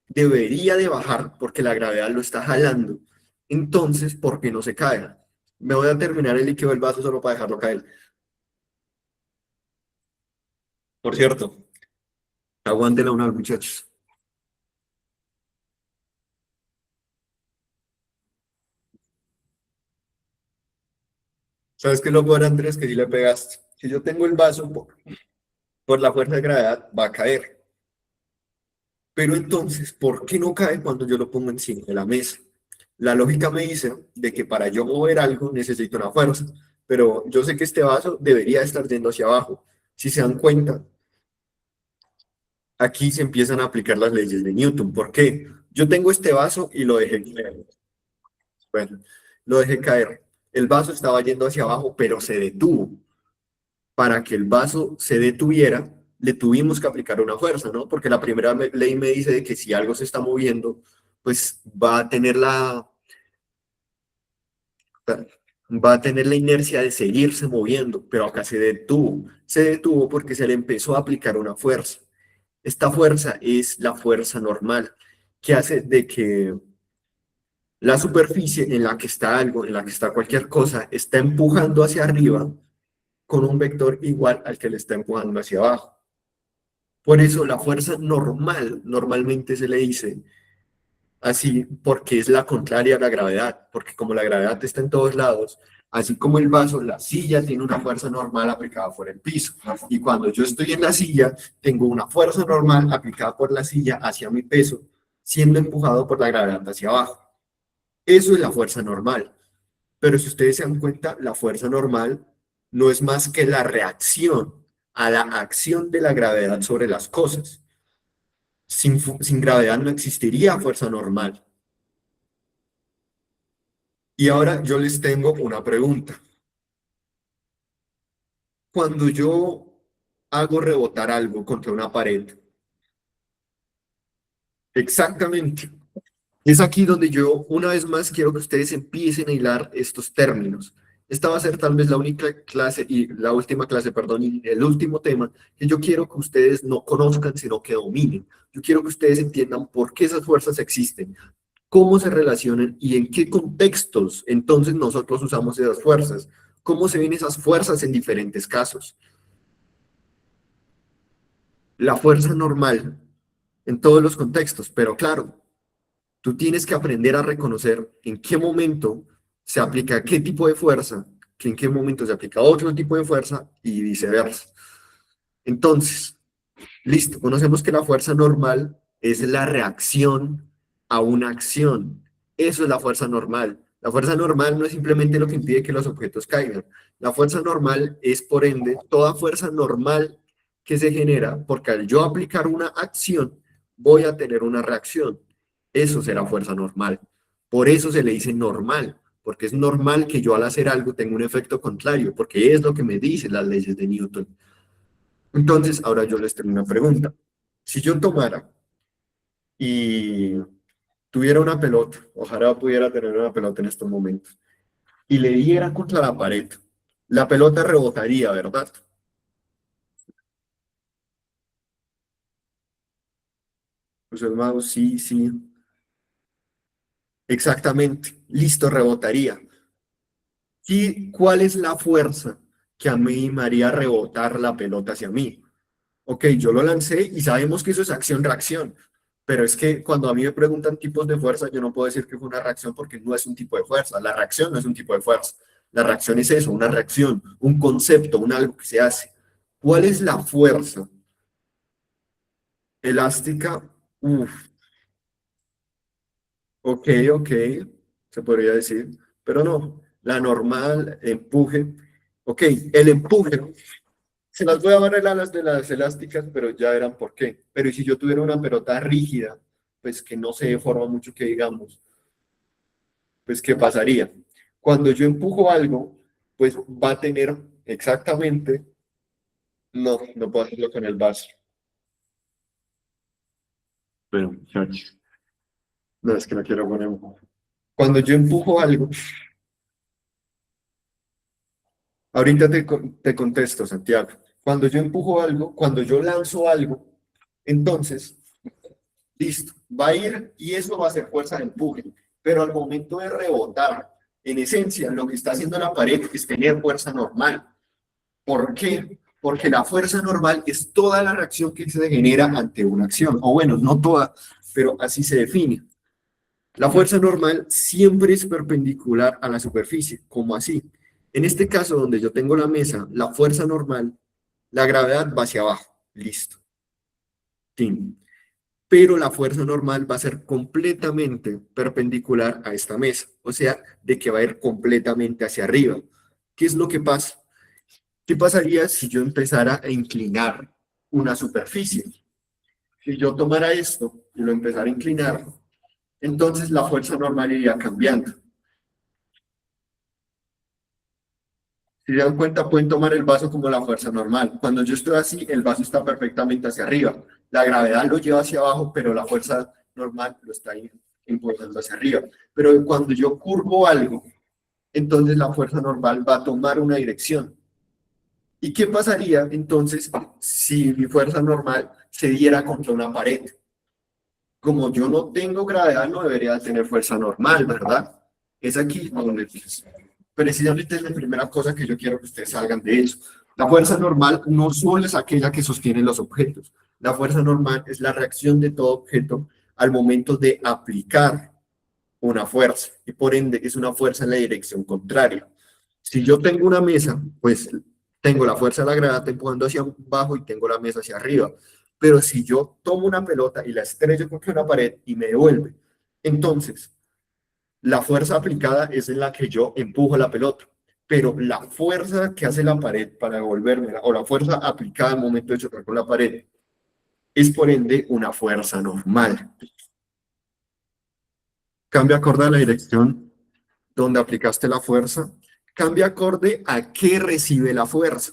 debería de bajar porque la gravedad lo está jalando, entonces, ¿por qué no se cae? Me voy a terminar el líquido del vaso solo para dejarlo caer. Por cierto, aguántenla una, muchachos. ¿Sabes qué es lo peor, Andrés? Que si le pegaste. Si yo tengo el vaso por la fuerza de gravedad, va a caer. Pero entonces, ¿por qué no cae cuando yo lo pongo encima de la mesa? La lógica me dice de que para yo mover algo necesito una fuerza, pero yo sé que este vaso debería estar yendo hacia abajo. Si se dan cuenta, aquí se empiezan a aplicar las leyes de Newton. ¿Por qué? Yo tengo este vaso y lo dejé caer. Bueno, lo dejé caer. El vaso estaba yendo hacia abajo, pero se detuvo. Para que el vaso se detuviera, le tuvimos que aplicar una fuerza, ¿no? Porque la primera ley me dice de que si algo se está moviendo, pues va a tener la inercia de seguirse moviendo, pero acá se detuvo. Se detuvo porque se le empezó a aplicar una fuerza. Esta fuerza es la fuerza normal, que hace de que la superficie en la que está algo, en la que está cualquier cosa, está empujando hacia arriba con un vector igual al que le está empujando hacia abajo. Por eso la fuerza normal normalmente se le dice así porque es la contraria a la gravedad, porque como la gravedad está en todos lados, así como el vaso, la silla tiene una fuerza normal aplicada por el piso. Y cuando yo estoy en la silla, tengo una fuerza normal aplicada por la silla hacia mi peso, siendo empujado por la gravedad hacia abajo. Eso es la fuerza normal. Pero si ustedes se dan cuenta, la fuerza normal no es más que la reacción a la acción de la gravedad sobre las cosas. Sin gravedad no existiría fuerza normal. Y ahora yo les tengo una pregunta. Cuando yo hago rebotar algo contra una pared, exactamente, es aquí donde yo una vez más quiero que ustedes empiecen a hilar estos términos. Esta va a ser tal vez la única clase y la última clase, perdón, y el último tema que yo quiero que ustedes no conozcan, sino que dominen. Yo quiero que ustedes entiendan por qué esas fuerzas existen, cómo se relacionan y en qué contextos entonces nosotros usamos esas fuerzas, cómo se ven esas fuerzas en diferentes casos. La fuerza normal en todos los contextos, pero claro, tú tienes que aprender a reconocer en qué momento se aplica qué tipo de fuerza, que en qué momento se aplica otro tipo de fuerza y viceversa. Entonces, listo, conocemos que la fuerza normal es la reacción a una acción. Eso es la fuerza normal. La fuerza normal no es simplemente lo que impide que los objetos caigan. La fuerza normal es, por ende, toda fuerza normal que se genera porque al yo aplicar una acción, voy a tener una reacción. Eso será fuerza normal. Por eso se le dice normal, porque es normal que yo al hacer algo tenga un efecto contrario, porque es lo que me dicen las leyes de Newton. Entonces, ahora yo les tengo una pregunta. Si yo tomara y tuviera una pelota, ojalá pudiera tener una pelota en estos momentos, y le diera contra la pared, la pelota rebotaría, ¿verdad? Uso el mouse, sí, sí. Exactamente. Listo, rebotaría. ¿Y cuál es la fuerza que a mí me haría rebotar la pelota hacia mí? Ok, yo lo lancé y sabemos que eso es acción-reacción, pero es que cuando a mí me preguntan tipos de fuerza, yo no puedo decir que fue una reacción porque no es un tipo de fuerza. La reacción no es un tipo de fuerza. La reacción es eso, una reacción, un concepto, un algo que se hace. ¿Cuál es la fuerza elástica? Uf, ok, ok, se podría decir, pero no. La normal, empuje. Ok, el empuje. Se las voy a barrer a las de las elásticas, pero ya verán por qué. Pero ¿y si yo tuviera una pelota rígida, pues que no se deforma mucho que digamos, pues ¿qué pasaría? Cuando yo empujo algo, pues va a tener exactamente, no, no puedo hacerlo con el vaso. Pero, muchachos, no es que no quiero poner. Cuando yo empujo algo, ahorita te contesto, Santiago. Cuando yo empujo algo, cuando yo lanzo algo, entonces listo, va a ir y eso va a ser fuerza de empuje, pero al momento de rebotar, en esencia, lo que está haciendo la pared es tener fuerza normal. ¿Por qué? Porque la fuerza normal es toda la reacción que se genera ante una acción, o bueno, no toda, pero así se define. La fuerza normal siempre es perpendicular a la superficie, como así. En este caso, donde yo tengo la mesa, la fuerza normal, la gravedad va hacia abajo. Listo. Fin, pero la fuerza normal va a ser completamente perpendicular a esta mesa, o sea, de que va a ir completamente hacia arriba. ¿Qué es lo que pasa? ¿Qué pasaría si yo empezara a inclinar una superficie? Si yo tomara esto y lo empezara a inclinar, entonces la fuerza normal iría cambiando. Si se dan cuenta, pueden tomar el vaso como la fuerza normal. Cuando yo estoy así, el vaso está perfectamente hacia arriba. La gravedad lo lleva hacia abajo, pero la fuerza normal lo está impulsando hacia arriba. Pero cuando yo curvo algo, entonces la fuerza normal va a tomar una dirección. ¿Y qué pasaría entonces si mi fuerza normal se diera contra una pared? Como yo no tengo gravedad, no debería tener fuerza normal, ¿verdad? Es aquí donde pues, precisamente es la primera cosa que yo quiero que ustedes salgan de eso. La fuerza normal no solo es aquella que sostiene los objetos. La fuerza normal es la reacción de todo objeto al momento de aplicar una fuerza y por ende es una fuerza en la dirección contraria. Si yo tengo una mesa, pues tengo la fuerza de la gravedad empujando hacia abajo y tengo la mesa hacia arriba. Pero si yo tomo una pelota y la estrello contra una pared y me devuelve, entonces la fuerza aplicada es en la que yo empujo la pelota. Pero la fuerza que hace la pared para devolverme, o la fuerza aplicada al momento de chocar con la pared, es por ende una fuerza normal. Cambia acorde a la dirección donde aplicaste la fuerza, cambia acorde a qué recibe la fuerza.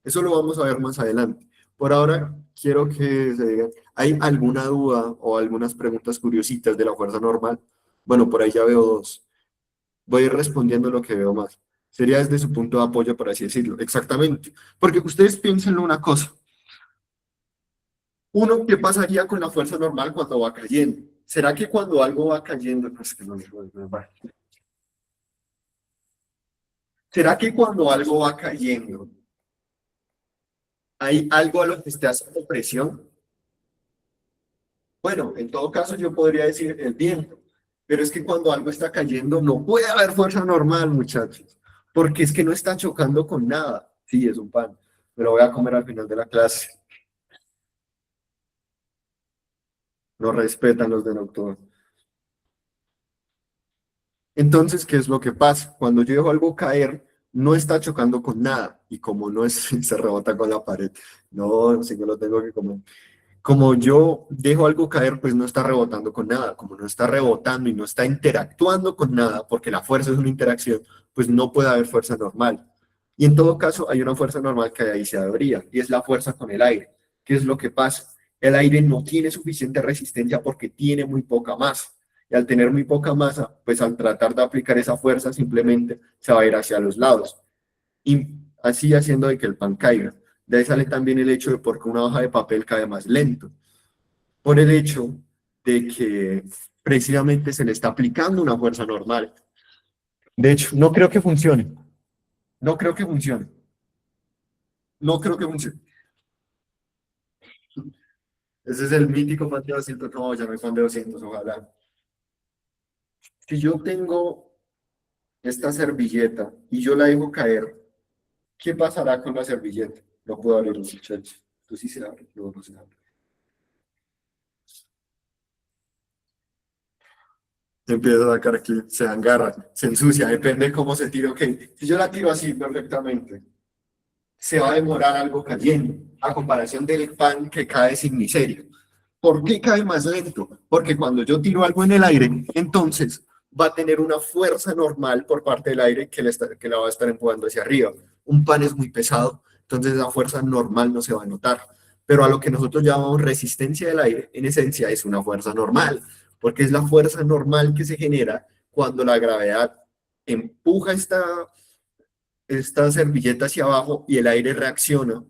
Eso lo vamos a ver más adelante. Por ahora, quiero que se digan, ¿hay alguna duda o algunas preguntas curiositas de la fuerza normal? Bueno, por ahí ya veo dos. Voy a ir respondiendo lo que veo más. Sería desde su punto de apoyo, por así decirlo. Exactamente. Porque ustedes piensen una cosa. Uno, ¿qué pasaría con la fuerza normal cuando va cayendo? ¿Será que cuando algo va cayendo, no, es que ¿será que cuando algo va cayendo, hay algo a lo que esté haciendo presión? Bueno, en todo caso yo podría decir el viento, pero es que cuando algo está cayendo no puede haber fuerza normal, muchachos, porque es que no está chocando con nada. Sí, es un pan, me lo voy a comer al final de la clase. No respetan los de nocturno. Entonces, ¿qué es lo que pasa? Cuando yo dejo algo caer, no está chocando con nada, y como no es, se rebota con la pared. No, si no lo tengo que comer. Como yo dejo algo caer, pues no está rebotando con nada. Como no está rebotando y no está interactuando con nada, porque la fuerza es una interacción, pues no puede haber fuerza normal. Y en todo caso, hay una fuerza normal que ahí se habría, y es la fuerza con el aire. ¿Qué es lo que pasa? El aire no tiene suficiente resistencia porque tiene muy poca masa. Y al tener muy poca masa, pues al tratar de aplicar esa fuerza, simplemente se va a ir hacia los lados y así haciendo de que el pan caiga. De ahí sale también el hecho de por qué una hoja de papel cae más lento. Por el hecho de que precisamente se le está aplicando una fuerza normal. De hecho, no creo que funcione. No creo que funcione. No creo que funcione. Ese es el mítico fan de 200. No, ya no hay fan de 200, ojalá. Si yo tengo esta servilleta y yo la dejo caer, ¿qué pasará con la servilleta? No puedo abrir, muchachos. Esto sí se abre, no, no se abre. Se empieza a sacar aquí, se agarra, se ensucia, depende de cómo se tire. Ok, si yo la tiro así perfectamente, se va a demorar algo cayendo, a comparación del pan que cae sin miseria. ¿Por qué cae más lento? Porque cuando yo tiro algo en el aire, entonces va a tener una fuerza normal por parte del aire que la va a estar empujando hacia arriba. Un pan es muy pesado, entonces la fuerza normal no se va a notar. Pero a lo que nosotros llamamos resistencia del aire, en esencia es una fuerza normal, porque es la fuerza normal que se genera cuando la gravedad empuja esta servilleta hacia abajo y el aire reacciona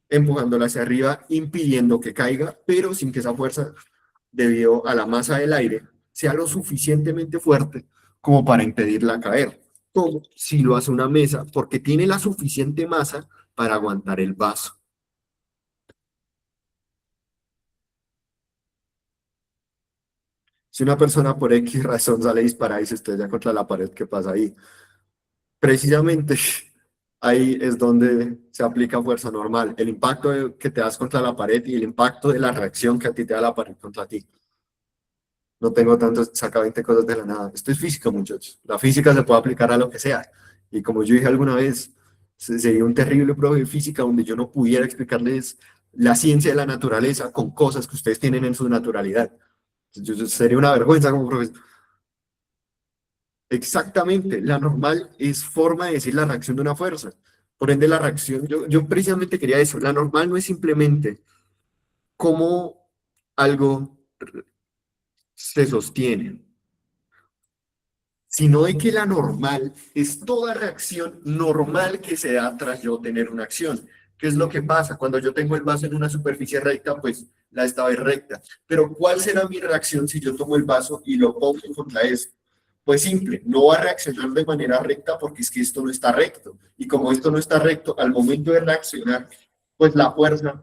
empujándola hacia arriba, impidiendo que caiga, pero sin que esa fuerza, debido a la masa del aire, sea lo suficientemente fuerte como para impedirla caer. Como si lo hace una mesa, porque tiene la suficiente masa para aguantar el vaso. Si una persona por X razón sale disparada y se estrella contra la pared, ¿qué pasa ahí? Precisamente ahí es donde se aplica fuerza normal, el impacto que te das contra la pared y el impacto de la reacción que a ti te da la pared contra ti. No tengo tanto, saca 20 cosas de la nada. Esto es física, muchachos. La física se puede aplicar a lo que sea. Y como yo dije alguna vez, sería un terrible profe de física donde yo no pudiera explicarles la ciencia de la naturaleza con cosas que ustedes tienen en su naturalidad. Sería una vergüenza como profesor. Exactamente, la normal es forma de decir la reacción de una fuerza. Por ende, la reacción, yo precisamente quería eso. La normal no es simplemente cómo algo se sostiene, sino de que la normal es toda reacción normal que se da tras yo tener una acción. ¿Qué es lo que pasa? Cuando yo tengo el vaso en una superficie recta, pues la esta vez recta. Pero ¿cuál será mi reacción si yo tomo el vaso y lo pongo contra esto? Pues simple, no va a reaccionar de manera recta porque es que esto no está recto. Y como esto no está recto, al momento de reaccionar, pues la fuerza,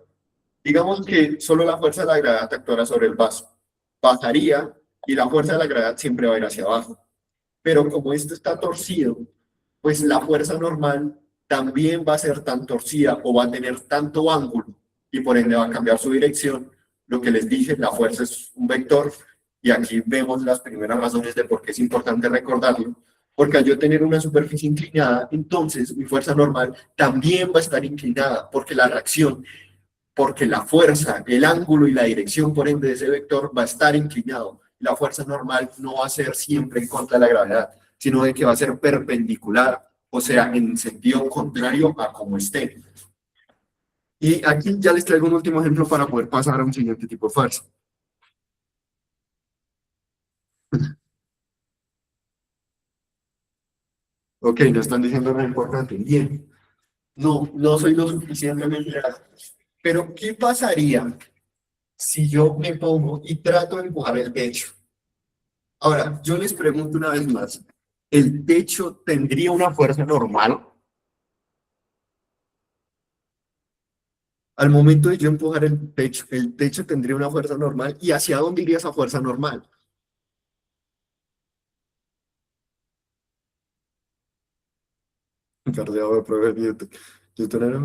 digamos que solo la fuerza de la gravedad actuará sobre el vaso. Bajaría y la fuerza de la gravedad siempre va a ir hacia abajo. Pero como esto está torcido, pues la fuerza normal también va a ser tan torcida o va a tener tanto ángulo y por ende va a cambiar su dirección. Lo que les dije, la fuerza es un vector y aquí vemos las primeras razones de por qué es importante recordarlo. Porque al yo tener una superficie inclinada, entonces mi fuerza normal también va a estar inclinada, porque la reacción, porque la fuerza, el ángulo y la dirección, por ende, de ese vector va a estar inclinado. La fuerza normal no va a ser siempre en contra de la gravedad, sino de que va a ser perpendicular, o sea, en sentido contrario a como esté. Y aquí ya les traigo un último ejemplo para poder pasar a un siguiente tipo de fuerza. Ok, no están diciendo nada importante. Bien, no soy lo suficientemente alto. Pero, ¿qué pasaría si yo me pongo y trato de empujar el techo? Ahora, yo les pregunto una vez más, ¿el techo tendría una fuerza normal? Al momento de yo empujar el techo tendría una fuerza normal. ¿Y hacia dónde iría esa fuerza normal? Perdón, profe Newton. Newton era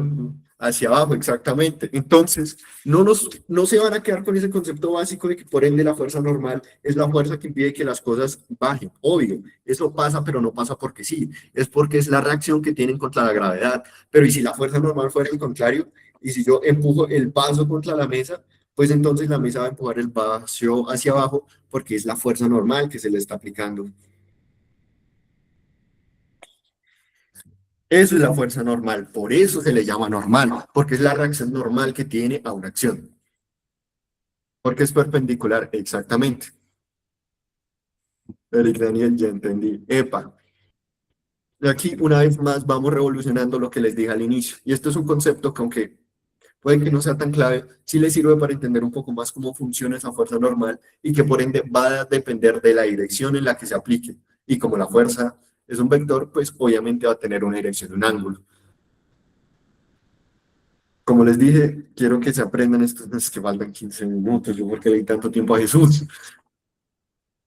hacia abajo, exactamente. Entonces, no se van a quedar con ese concepto básico de que por ende la fuerza normal es la fuerza que impide que las cosas bajen. Obvio, eso pasa, pero no pasa porque sí. Es porque es la reacción que tienen contra la gravedad. Pero ¿y si la fuerza normal fuera el contrario? Y si yo empujo el vaso contra la mesa, pues entonces la mesa va a empujar el vaso hacia abajo porque es la fuerza normal que se le está aplicando. Eso es la fuerza normal, por eso se le llama normal, porque es la reacción normal que tiene a una acción, porque es perpendicular, exactamente. Eric Daniel, ya entendí. Epa, y aquí una vez más vamos revolucionando lo que les dije al inicio, y esto es un concepto que aunque puede que no sea tan clave, sí le sirve para entender un poco más cómo funciona esa fuerza normal y que por ende va a depender de la dirección en la que se aplique. Y como la fuerza es un vector, pues obviamente va a tener una dirección, un ángulo. Como les dije, quiero que se aprendan estos, no es que faltan 15 minutos, yo porque le di tanto tiempo a Jesús.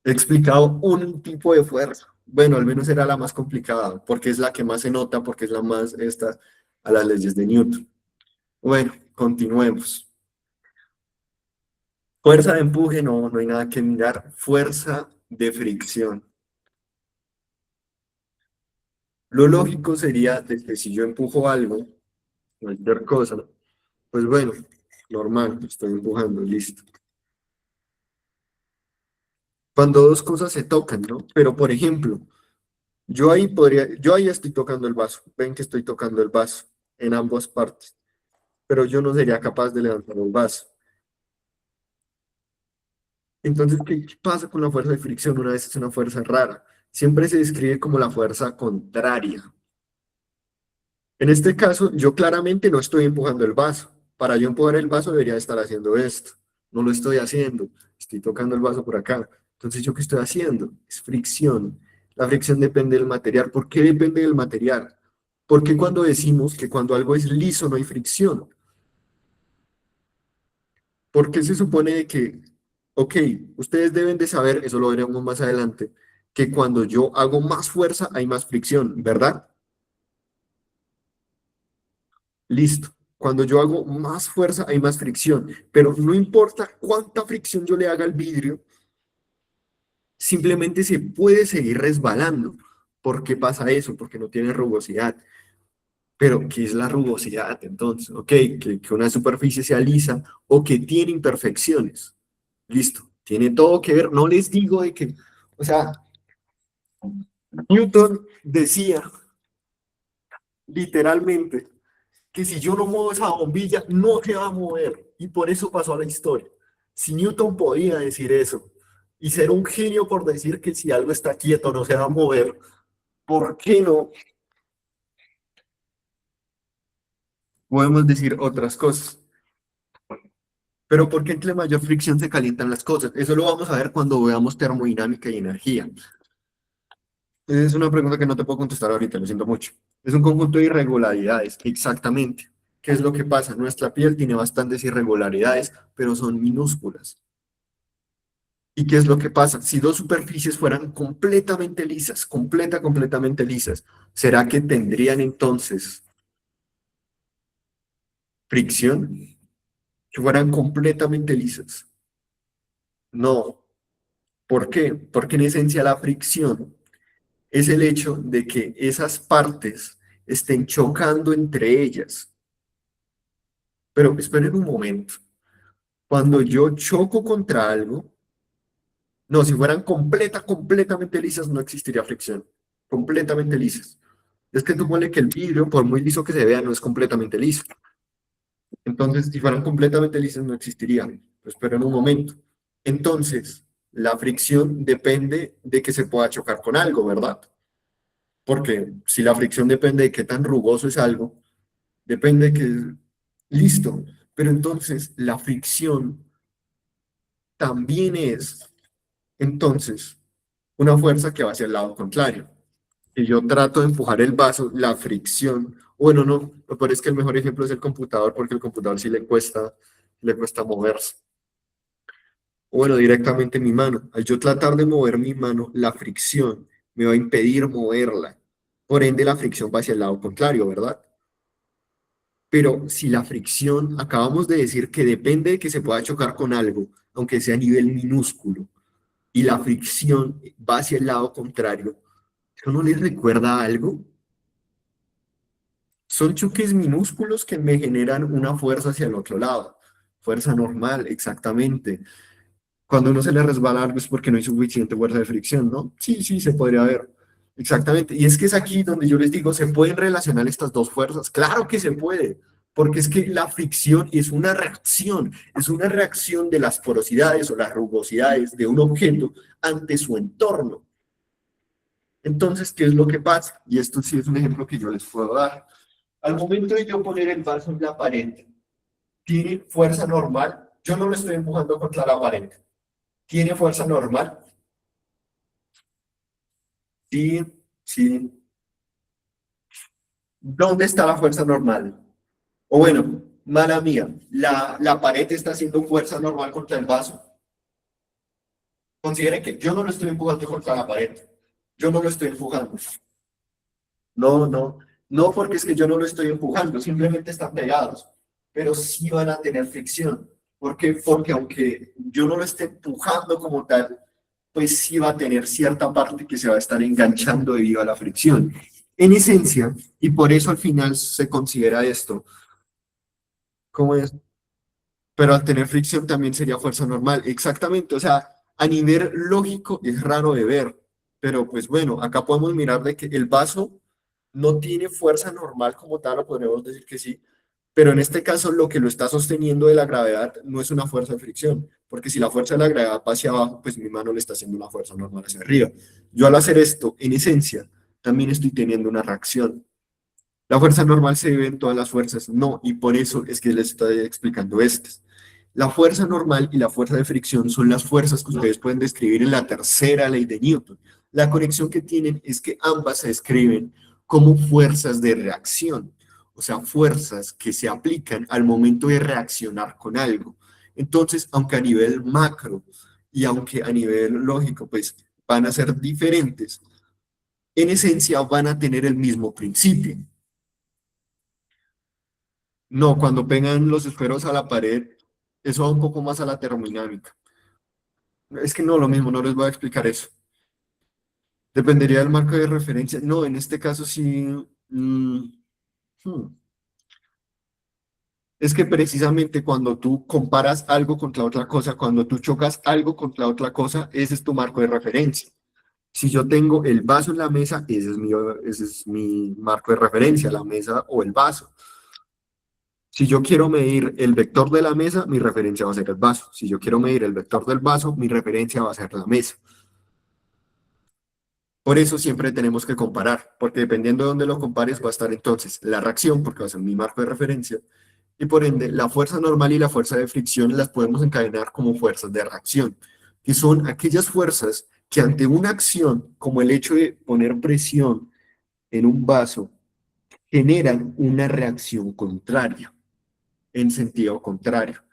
He explicado un tipo de fuerza. Bueno, al menos era la más complicada, porque es la que más se nota, porque es la más esta a las leyes de Newton. Bueno, continuemos. Fuerza de empuje, no, no hay nada que mirar. Fuerza de fricción. Lo lógico sería de que si yo empujo algo, cualquier cosa, pues bueno, normal, estoy empujando, listo. Cuando dos cosas se tocan, ¿no? Pero por ejemplo, yo ahí estoy tocando el vaso. Ven que estoy tocando el vaso en ambas partes, pero yo no sería capaz de levantar el vaso. Entonces, ¿qué pasa con la fuerza de fricción? Una vez es una fuerza rara. Siempre se describe como la fuerza contraria. En este caso, yo claramente no estoy empujando el vaso. Para yo empujar el vaso debería estar haciendo esto. No lo estoy haciendo. Estoy tocando el vaso por acá. Entonces, ¿yo qué estoy haciendo? Es fricción. La fricción depende del material. ¿Por qué depende del material? Porque cuando decimos que cuando algo es liso no hay fricción, porque se supone de que, ok, ustedes deben de saber, eso lo veremos más adelante, que cuando yo hago más fuerza hay más fricción, ¿verdad? Listo. Cuando yo hago más fuerza hay más fricción, pero no importa cuánta fricción yo le haga al vidrio, simplemente se puede seguir resbalando. ¿Por qué pasa eso? Porque no tiene rugosidad. Pero, ¿qué es la rugosidad entonces? Ok, que una superficie sea lisa o que tiene imperfecciones. Listo, tiene todo que ver. No les digo de que, o sea, Newton decía literalmente que si yo no muevo esa bombilla, no se va a mover. Y por eso pasó a la historia. Si Newton podía decir eso y ser un genio por decir que si algo está quieto no se va a mover, ¿por qué no podemos decir otras cosas? Pero ¿por qué entre mayor fricción se calientan las cosas? Eso lo vamos a ver cuando veamos termodinámica y energía. Es una pregunta que no te puedo contestar ahorita, lo siento mucho. Es un conjunto de irregularidades, exactamente. ¿Qué es lo que pasa? Nuestra piel tiene bastantes irregularidades, pero son minúsculas. ¿Y qué es lo que pasa? Si dos superficies fueran completamente lisas, completamente lisas, ¿será que tendrían entonces fricción? Que fueran completamente lisas. No. ¿Por qué? Porque en esencia la fricción es el hecho de que esas partes estén chocando entre ellas. Pero esperen un momento. Cuando yo choco contra algo, no, si fueran completamente lisas, no existiría fricción. Completamente lisas. Es que tú ponle que el vidrio, por muy liso que se vea, no es completamente liso. Entonces, si fueran completamente lisas, no existiría. Pero esperen un momento. Entonces, la fricción depende de que se pueda chocar con algo, ¿verdad? Porque si la fricción depende de qué tan rugoso es algo, depende de que... Listo. Pero entonces, la fricción también es entonces una fuerza que va hacia el lado contrario. Si yo trato de empujar el vaso, la fricción, bueno, no, me parece que el mejor ejemplo es el computador, porque el computador sí le cuesta moverse. O bueno, directamente mi mano. Al yo tratar de mover mi mano, la fricción me va a impedir moverla. Por ende, la fricción va hacia el lado contrario, ¿verdad? Pero si la fricción, acabamos de decir que depende de que se pueda chocar con algo, aunque sea a nivel minúsculo, y la fricción va hacia el lado contrario, ¿eso no les recuerda algo? Son choques minúsculos que me generan una fuerza hacia el otro lado. Fuerza normal, exactamente. Cuando uno se le resbala algo es porque no hay suficiente fuerza de fricción, ¿no? Sí, sí, se podría ver. Exactamente. Y es que es aquí donde yo les digo, ¿se pueden relacionar estas dos fuerzas? Claro que se puede, porque es que la fricción es una reacción de las porosidades o las rugosidades de un objeto ante su entorno. Entonces, ¿qué es lo que pasa? Y esto sí es un ejemplo que yo les puedo dar. Al momento de yo poner el vaso en la pared, tiene fuerza normal. Yo no lo estoy empujando contra la pared. Tiene fuerza normal. Sí, sí. ¿Dónde está la fuerza normal? O bueno, mala mía, la pared está haciendo fuerza normal contra el vaso. Considere que yo no lo estoy empujando contra la pared. Yo no lo estoy empujando. No, no, no porque es que yo no lo estoy empujando, simplemente están pegados, pero sí van a tener fricción. ¿Por qué? Porque aunque yo no lo esté empujando como tal, pues sí va a tener cierta parte que se va a estar enganchando debido a la fricción. En esencia, y por eso al final se considera esto, ¿cómo es? Pero al tener fricción también sería fuerza normal. Exactamente, o sea, a nivel lógico es raro de ver, pero pues bueno, acá podemos mirar de que el vaso no tiene fuerza normal como tal, o podríamos decir que sí, pero en este caso lo que lo está sosteniendo de la gravedad no es una fuerza de fricción, porque si la fuerza de la gravedad va hacia abajo, pues mi mano le está haciendo una fuerza normal hacia arriba. Yo al hacer esto, en esencia, también estoy teniendo una reacción. La fuerza normal se ve en todas las fuerzas, no, y por eso es que les estoy explicando estas. La fuerza normal y la fuerza de fricción son las fuerzas que ustedes pueden describir en la tercera ley de Newton. La conexión que tienen es que ambas se describen como fuerzas de reacción, o sea, fuerzas que se aplican al momento de reaccionar con algo. Entonces, aunque a nivel macro y aunque a nivel lógico, pues van a ser diferentes, en esencia van a tener el mismo principio. No, cuando pegan los esferos a la pared, eso va un poco más a la termodinámica. Es que no, lo mismo, no les voy a explicar eso. Dependería del marco de referencia. No, en este caso sí. Hmm. Es que precisamente cuando tú comparas algo contra otra cosa, cuando tú chocas algo contra otra cosa, ese es tu marco de referencia. Si yo tengo el vaso en la mesa, ese es mi marco de referencia, la mesa o el vaso. Si yo quiero medir el vector de la mesa, mi referencia va a ser el vaso. Si yo quiero medir el vector del vaso, mi referencia va a ser la mesa. Por eso siempre tenemos que comparar, porque dependiendo de dónde lo compares va a estar entonces la reacción, porque va a ser mi marco de referencia, y por ende la fuerza normal y la fuerza de fricción las podemos encadenar como fuerzas de reacción, que son aquellas fuerzas que ante una acción, como el hecho de poner presión en un vaso, generan una reacción contraria, en sentido contrario.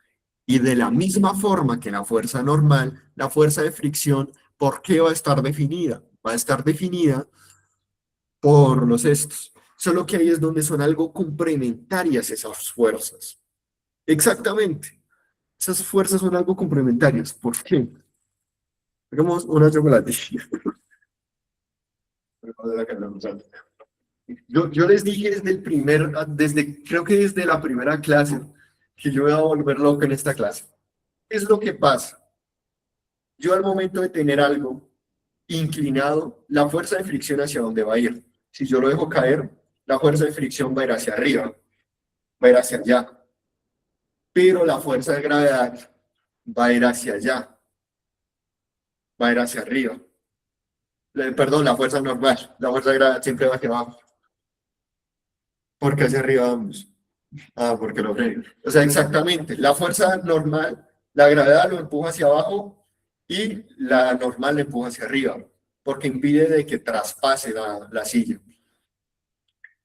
Y de la misma forma que la fuerza normal, la fuerza de fricción, ¿por qué va a estar definida? Va a estar definida por los estos. Solo que ahí es donde son algo complementarias esas fuerzas. Exactamente. Esas fuerzas son algo complementarias. ¿Por qué? Hagamos una chocolatilla. Yo les dije creo que desde la primera clase, que yo iba a volver loco en esta clase. ¿Qué es lo que pasa? Yo al momento de tener algo inclinado, la fuerza de fricción hacia dónde va a ir. Si yo lo dejo caer, la fuerza de fricción va a ir hacia arriba, va a ir hacia allá. Pero la fuerza de gravedad va a ir hacia allá, va a ir hacia arriba. Perdón, la fuerza normal, la fuerza de gravedad siempre va hacia abajo. Porque hacia arriba vamos. Ah, porque lo freno. O sea, exactamente. La fuerza normal, la gravedad lo empuja hacia abajo y la normal le empuja hacia arriba, porque impide de que traspase la silla.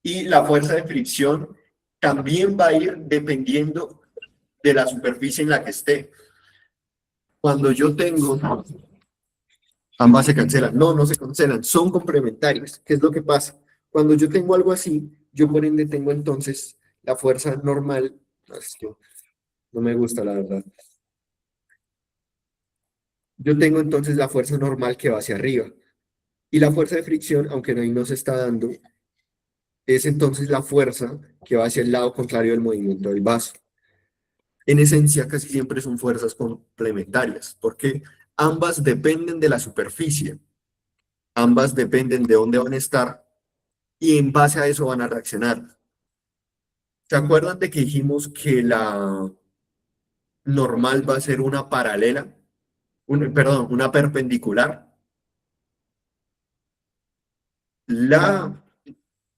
Y la fuerza de fricción también va a ir dependiendo de la superficie en la que esté. Cuando yo tengo, ambas se cancelan. No, no se cancelan, son complementarias. ¿Qué es lo que pasa? Cuando yo tengo algo así, yo por ende tengo entonces la fuerza normal. Es que no me gusta, la verdad. Yo tengo entonces la fuerza normal que va hacia arriba. Y la fuerza de fricción, aunque ahí no se está dando, es entonces la fuerza que va hacia el lado contrario del movimiento del vaso. En esencia, casi siempre son fuerzas complementarias, porque ambas dependen de la superficie, ambas dependen de dónde van a estar y en base a eso van a reaccionar. ¿Se acuerdan de que dijimos que la normal va a ser una paralela? Perdón, una perpendicular. La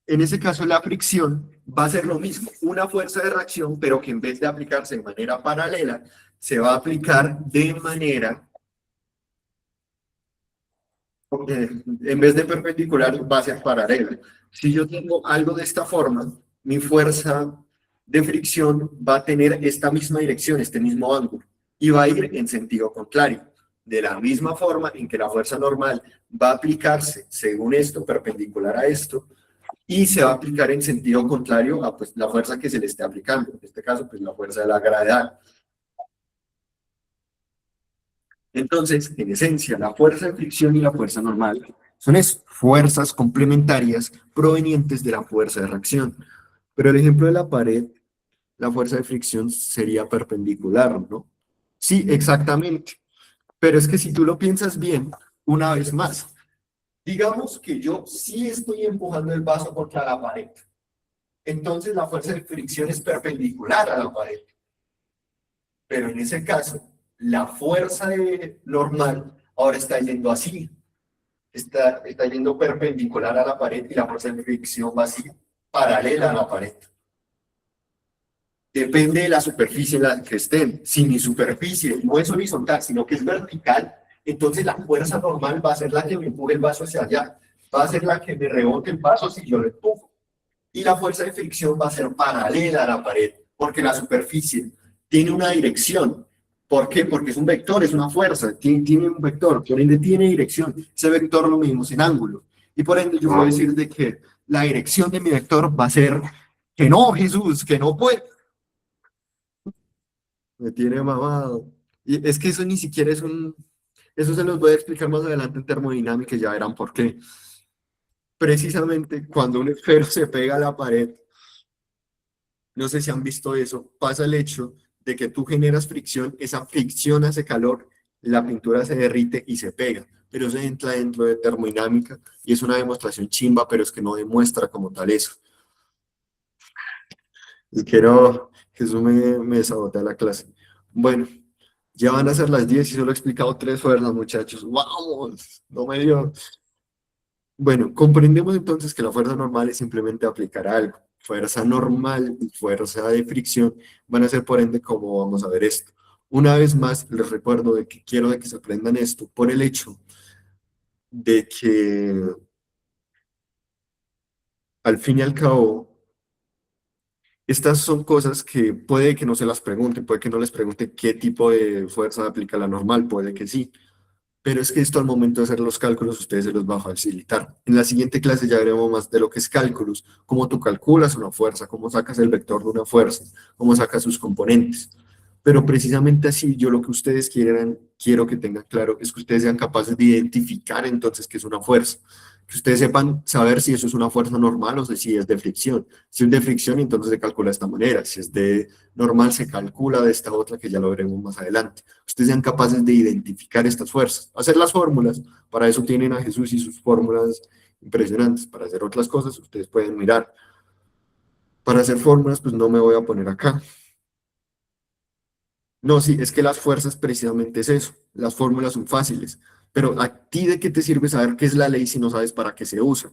En ese caso, la fricción va a ser lo mismo, una fuerza de reacción, pero que en vez de aplicarse de manera paralela, se va a aplicar de manera, en vez de perpendicular, va a ser paralela. Si yo tengo algo de esta forma, mi fuerza de fricción va a tener esta misma dirección, este mismo ángulo, y va a ir en sentido contrario. De la misma forma en que la fuerza normal va a aplicarse, según esto, perpendicular a esto, y se va a aplicar en sentido contrario a pues, la fuerza que se le esté aplicando. En este caso, pues la fuerza de la gravedad. Entonces, en esencia, la fuerza de fricción y la fuerza normal son eso, fuerzas complementarias provenientes de la fuerza de reacción. Pero el ejemplo de la pared, la fuerza de fricción sería perpendicular, ¿no? Sí, exactamente. Pero es que si tú lo piensas bien, una vez más, digamos que yo sí estoy empujando el vaso contra la pared. Entonces la fuerza de fricción es perpendicular a la pared. Pero en ese caso, la fuerza normal ahora está yendo así, está yendo perpendicular a la pared y la fuerza de fricción va así, paralela a la pared. Depende de la superficie en la que estén. Si mi superficie no es horizontal, sino que es vertical, entonces la fuerza normal va a ser la que me empuje el vaso hacia allá, va a ser la que me rebote el vaso si yo lo empujo. Y la fuerza de fricción va a ser paralela a la pared, porque la superficie tiene una dirección. ¿Por qué? Porque es un vector, es una fuerza, tiene un vector, por ende tiene dirección. Ese vector lo medimos en ángulo. Y por ende yo puedo decir de que la dirección de mi vector va a ser que no, Jesús, que no puede. Me tiene mamado. Y es que eso ni siquiera es un... Eso se los voy a explicar más adelante en termodinámica y ya verán por qué. Precisamente cuando un esfero se pega a la pared, no sé si han visto eso, pasa el hecho de que tú generas fricción, esa fricción hace calor, la pintura se derrite y se pega, pero eso entra dentro de termodinámica y es una demostración chimba, pero es que no demuestra como tal eso. Y quiero, Jesús me sabotea la clase. Bueno, ya van a ser las 10 y solo he explicado 3 fuerzas, muchachos. ¡Vamos! No me dio. Bueno, comprendemos entonces que la fuerza normal es simplemente aplicar algo. Fuerza normal y fuerza de fricción van a ser por ende como vamos a ver esto. Una vez más, les recuerdo de que quiero de que se aprendan esto por el hecho de que al fin y al cabo, estas son cosas que puede que no se las pregunten, puede que no les pregunte qué tipo de fuerza aplica la normal, puede que sí. Pero es que esto al momento de hacer los cálculos ustedes se los va a facilitar. En la siguiente clase ya veremos más de lo que es cálculos, cómo tú calculas una fuerza, cómo sacas el vector de una fuerza, cómo sacas sus componentes. Pero precisamente así, yo lo que ustedes quieran, quiero que tengan claro, es que ustedes sean capaces de identificar entonces qué es una fuerza. Que ustedes sepan saber si eso es una fuerza normal o si es de fricción. Si es de fricción, entonces se calcula de esta manera. Si es de normal, se calcula de esta otra, que ya lo veremos más adelante. Ustedes sean capaces de identificar estas fuerzas, hacer las fórmulas. Para eso tienen a Jesús y sus fórmulas impresionantes. Para hacer otras cosas, ustedes pueden mirar. Para hacer fórmulas, pues no me voy a poner acá. No, sí, es que las fuerzas precisamente es eso. Las fórmulas son fáciles. Pero ¿a ti de qué te sirve saber qué es la ley si no sabes para qué se usa?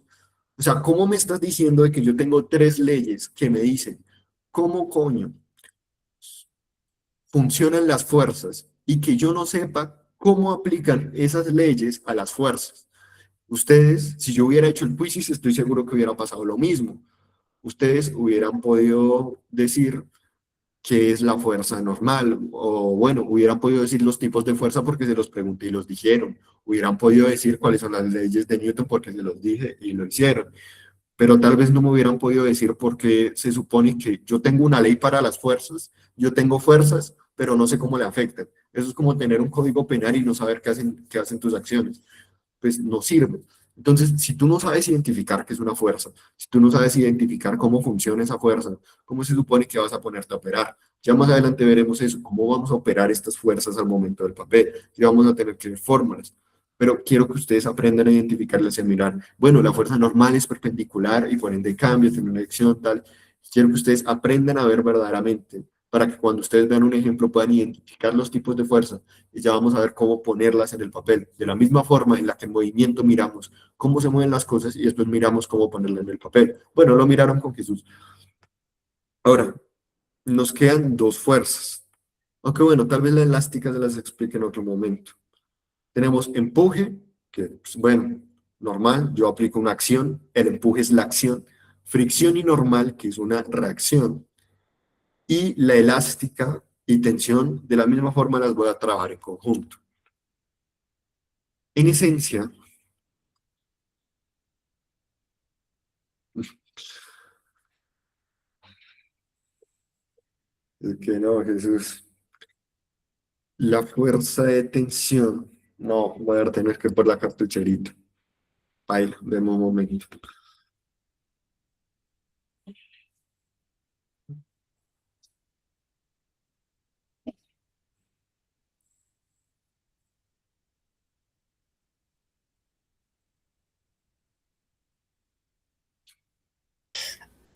O sea, ¿cómo me estás diciendo de que yo tengo 3 leyes que me dicen cómo coño funcionan las fuerzas y que yo no sepa cómo aplican esas leyes a las fuerzas? Ustedes, si yo hubiera hecho el quiz, estoy seguro que hubiera pasado lo mismo. Ustedes hubieran podido decir qué es la fuerza normal, o bueno, hubieran podido decir los tipos de fuerza porque se los pregunté y los dijeron, hubieran podido decir cuáles son las leyes de Newton porque se los dije y lo hicieron, pero tal vez no me hubieran podido decir porque se supone que yo tengo una ley para las fuerzas, yo tengo fuerzas, pero no sé cómo le afectan. Eso es como tener un código penal y no saber qué hacen tus acciones. Pues no sirve. Entonces, si tú no sabes identificar qué es una fuerza, si tú no sabes identificar cómo funciona esa fuerza, ¿cómo se supone que vas a ponerte a operar? Ya más adelante veremos eso, cómo vamos a operar estas fuerzas al momento del papel, y vamos a tener que ver fórmulas. Pero quiero que ustedes aprendan a identificarlas y a mirar, bueno, la fuerza normal es perpendicular y por ende cambia, tiene una dirección tal. Quiero que ustedes aprendan a ver verdaderamente para que cuando ustedes vean un ejemplo puedan identificar los tipos de fuerza y ya vamos a ver cómo ponerlas en el papel. De la misma forma en la que en movimiento miramos cómo se mueven las cosas y después miramos cómo ponerlas en el papel. Bueno, lo miraron con Jesús. Ahora, nos quedan dos fuerzas. Aunque bueno, tal vez la elástica se las explique en otro momento. Tenemos empuje, que pues, bueno, normal, yo aplico una acción, el empuje es la acción. Fricción y normal, que es una reacción. Y la elástica y tensión, de la misma forma las voy a trabajar en conjunto. En esencia, es que no, Jesús, la fuerza de tensión, no, voy a tener que por la cartucherita. Ahí, demos un momento.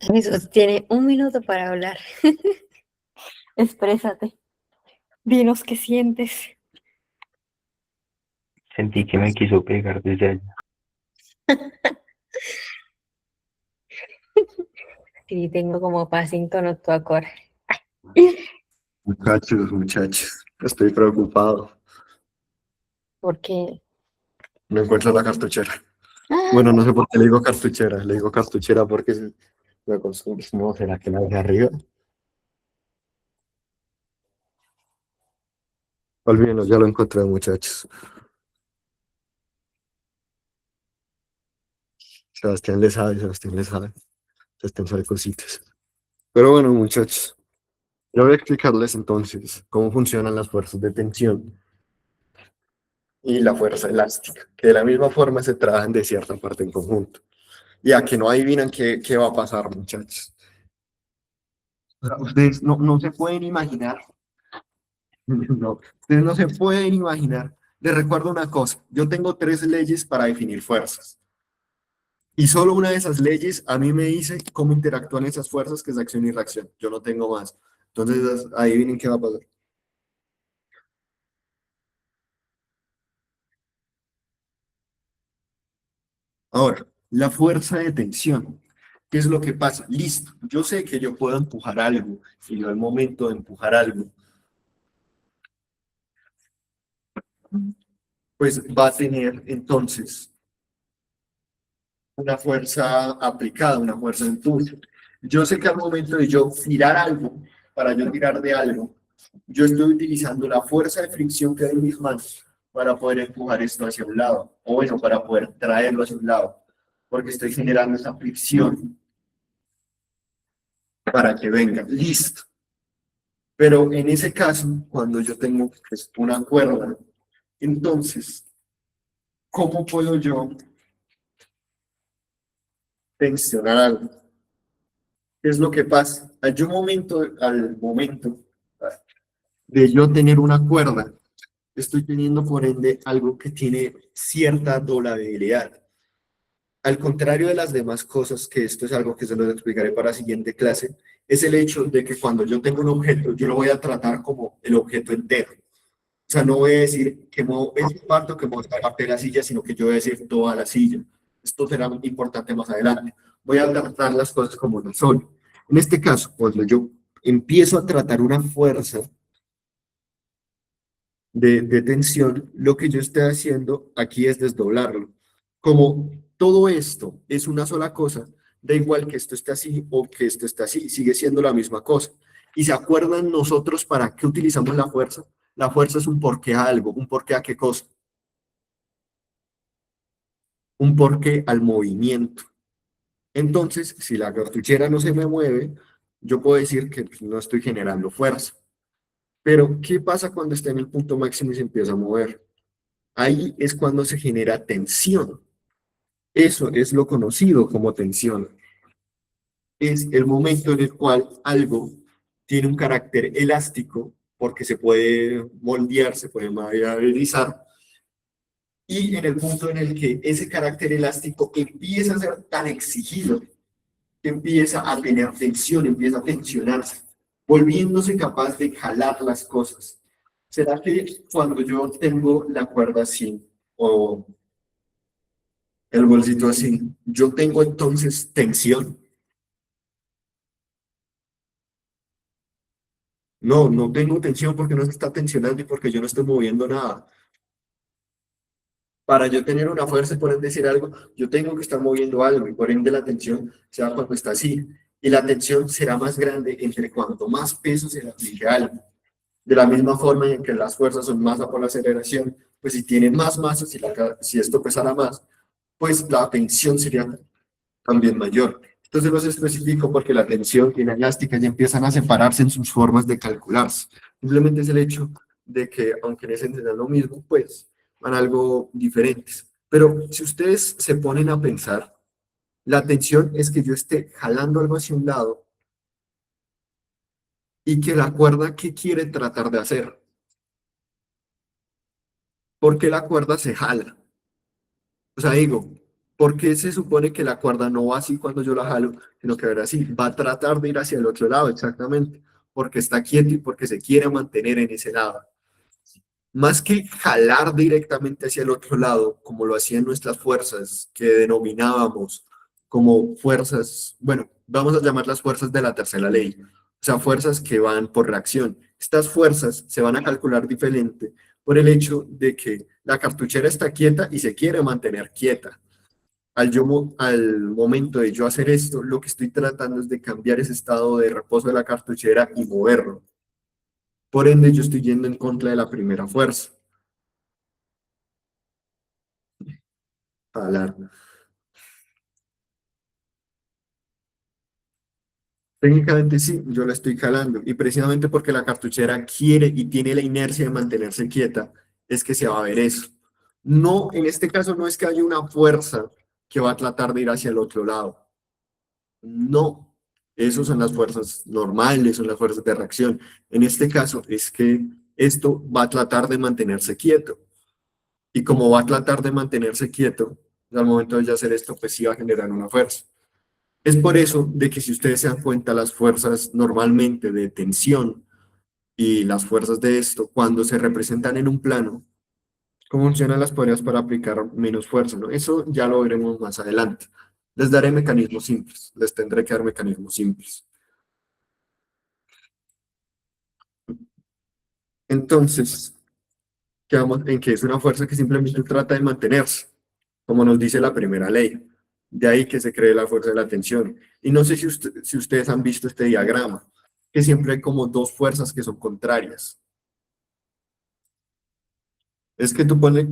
Jesús tiene un minuto para hablar. Exprésate. Dinos qué sientes. Sentí que me quiso pegar desde allá. Sí, tengo como para 5 no tu acorde. Muchachos, muchachos, estoy preocupado. Porque No encuentro la cartuchera. Bueno, no sé por qué le digo cartuchera porque me acostumbro. No, ¿será que la de arriba? Olvídenlo, ya lo encontré, muchachos. Sebastián le sabe, Sebastián le sabe. Sebastián sabe cositas. Pero bueno, muchachos, yo voy a explicarles entonces cómo funcionan las fuerzas de tensión y la fuerza elástica, que de la misma forma se trabajan de cierta parte en conjunto. Y a que no adivinan qué va a pasar, muchachos. O sea, ustedes no se pueden imaginar. No, ustedes no se pueden imaginar. Les recuerdo una cosa, yo tengo tres leyes para definir fuerzas. Y solo una de esas leyes a mí me dice cómo interactúan esas fuerzas, que es acción y reacción. Yo no tengo más. Entonces, adivinen qué va a pasar. Ahora, la fuerza de tensión. ¿Qué es lo que pasa? Listo, yo sé que yo puedo empujar algo y yo al momento de empujar algo, pues va a tener entonces una fuerza aplicada, una fuerza de impulso. Yo sé que al momento de yo tirar algo, para yo tirar de algo, yo estoy utilizando la fuerza de fricción que hay en mis manos para poder empujar esto hacia un lado, o bueno, para poder traerlo hacia un lado, porque estoy generando esa fricción para que venga. Listo. Pero en ese caso, cuando yo tengo pues, una cuerda, entonces, ¿cómo puedo yo tensionar algo? ¿Qué es lo que pasa? Al momento de yo tener una cuerda, estoy teniendo por ende algo que tiene cierta doblabilidad. Al contrario de las demás cosas, que esto es algo que se los explicaré para la siguiente clase, es el hecho de que cuando yo tengo un objeto, yo lo voy a tratar como el objeto entero. O sea, no voy a decir que muevo esta parte o que muevo esta parte de la silla, sino que yo voy a decir toda la silla. Esto será importante más adelante. Voy a tratar las cosas como una sola. En este caso, cuando yo empiezo a tratar una fuerza de tensión, lo que yo estoy haciendo aquí es desdoblarlo. Como todo esto es una sola cosa, da igual que esto esté así o que esto esté así, sigue siendo la misma cosa. ¿Y se acuerdan nosotros para qué utilizamos la fuerza? La fuerza es un porqué a algo, un porqué a qué cosa, un porqué al movimiento. Entonces, si la cartuchera no se me mueve, yo puedo decir que pues, no estoy generando fuerza. Pero, ¿qué pasa cuando está en el punto máximo y se empieza a mover? Ahí es cuando se genera tensión. Eso es lo conocido como tensión. Es el momento en el cual algo tiene un carácter elástico porque se puede moldear, se puede materializar, y en el punto en el que ese carácter elástico empieza a ser tan exigido, que empieza a tener tensión, empieza a tensionarse. volviéndose capaz de jalar las cosas. ¿Será que cuando yo tengo la cuerda así o el bolsito así, yo tengo entonces tensión? No, no tengo tensión porque no se está tensionando y porque yo no estoy moviendo nada. Para yo tener una fuerza, por decir algo, yo tengo que estar moviendo algo y por ende la tensión se da cuando está así. Y la tensión será más grande entre cuanto más peso se le aplique a algo. De la misma forma en que las fuerzas son masa por la aceleración, pues si tiene más masa, si esto pesara más, pues la tensión sería también mayor. Entonces los especifico porque la tensión y la elástica ya empiezan a separarse en sus formas de calcularse. Simplemente es el hecho de que, aunque en esencia es lo mismo, pues van algo diferentes. Pero si ustedes se ponen a pensar, la tensión es que yo esté jalando algo hacia un lado y que la cuerda, ¿qué quiere tratar de hacer? Porque la cuerda se jala. O sea, digo, ¿por qué se supone que la cuerda no va así cuando yo la jalo, sino que va a ir así? Va a tratar de ir hacia el otro lado, exactamente, porque está quieto y porque se quiere mantener en ese lado. Más que jalar directamente hacia el otro lado, como lo hacían nuestras fuerzas, que denominábamos como fuerzas, bueno, vamos a llamar las fuerzas de la tercera ley, o sea, fuerzas que van por reacción. Estas fuerzas se van a calcular diferente por el hecho de que la cartuchera está quieta y se quiere mantener quieta. Al momento de yo hacer esto, lo que estoy tratando es de cambiar ese estado de reposo de la cartuchera y moverlo. Por ende, yo estoy yendo en contra de la primera fuerza. Jalar. Técnicamente sí, yo la estoy jalando y precisamente porque la cartuchera quiere y tiene la inercia de mantenerse quieta, es que se va a ver eso. No, en este caso no es que haya una fuerza que va a tratar de ir hacia el otro lado. No, esas son las fuerzas normales, son las fuerzas de reacción. En este caso es que esto va a tratar de mantenerse quieto y como va a tratar de mantenerse quieto, al momento de ya hacer esto, pues sí va a generar una fuerza. Es por eso de que si ustedes se dan cuenta, las fuerzas normalmente de tensión y las fuerzas de esto, cuando se representan en un plano, ¿cómo funcionan las poleas para aplicar menos fuerza, ¿no? Eso ya lo veremos más adelante. Les daré mecanismos simples, les tendré que dar mecanismos simples. Entonces, quedamos en que es una fuerza que simplemente trata de mantenerse, como nos dice la primera ley. De ahí que se cree la fuerza de la tensión. Y no sé si ustedes han visto este diagrama, que siempre hay como dos fuerzas que son contrarias. Es que tú pones,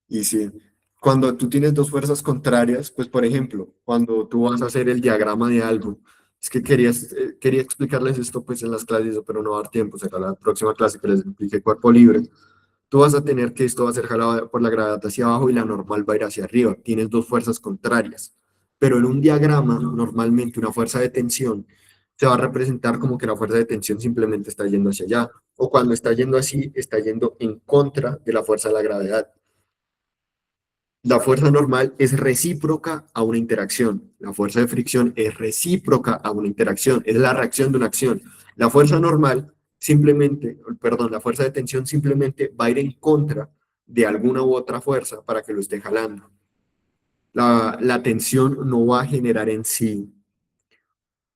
y sí, cuando tú tienes dos fuerzas contrarias, pues por ejemplo, cuando tú vas a hacer el diagrama de algo, es que quería explicarles esto pues en las clases, pero no va a dar tiempo, será la próxima clase que les explique cuerpo libre. Tú vas a tener que esto va a ser jalado por la gravedad hacia abajo y la normal va a ir hacia arriba. Tienes dos fuerzas contrarias. Pero en un diagrama, normalmente una fuerza de tensión se va a representar como que la fuerza de tensión simplemente está yendo hacia allá. O cuando está yendo así, está yendo en contra de la fuerza de la gravedad. La fuerza normal es recíproca a una interacción. La fuerza de fricción es recíproca a una interacción. Es la reacción de una acción. La fuerza normal simplemente, perdón, la fuerza de tensión simplemente va a ir en contra de alguna u otra fuerza para que lo esté jalando. La tensión no va a generar en sí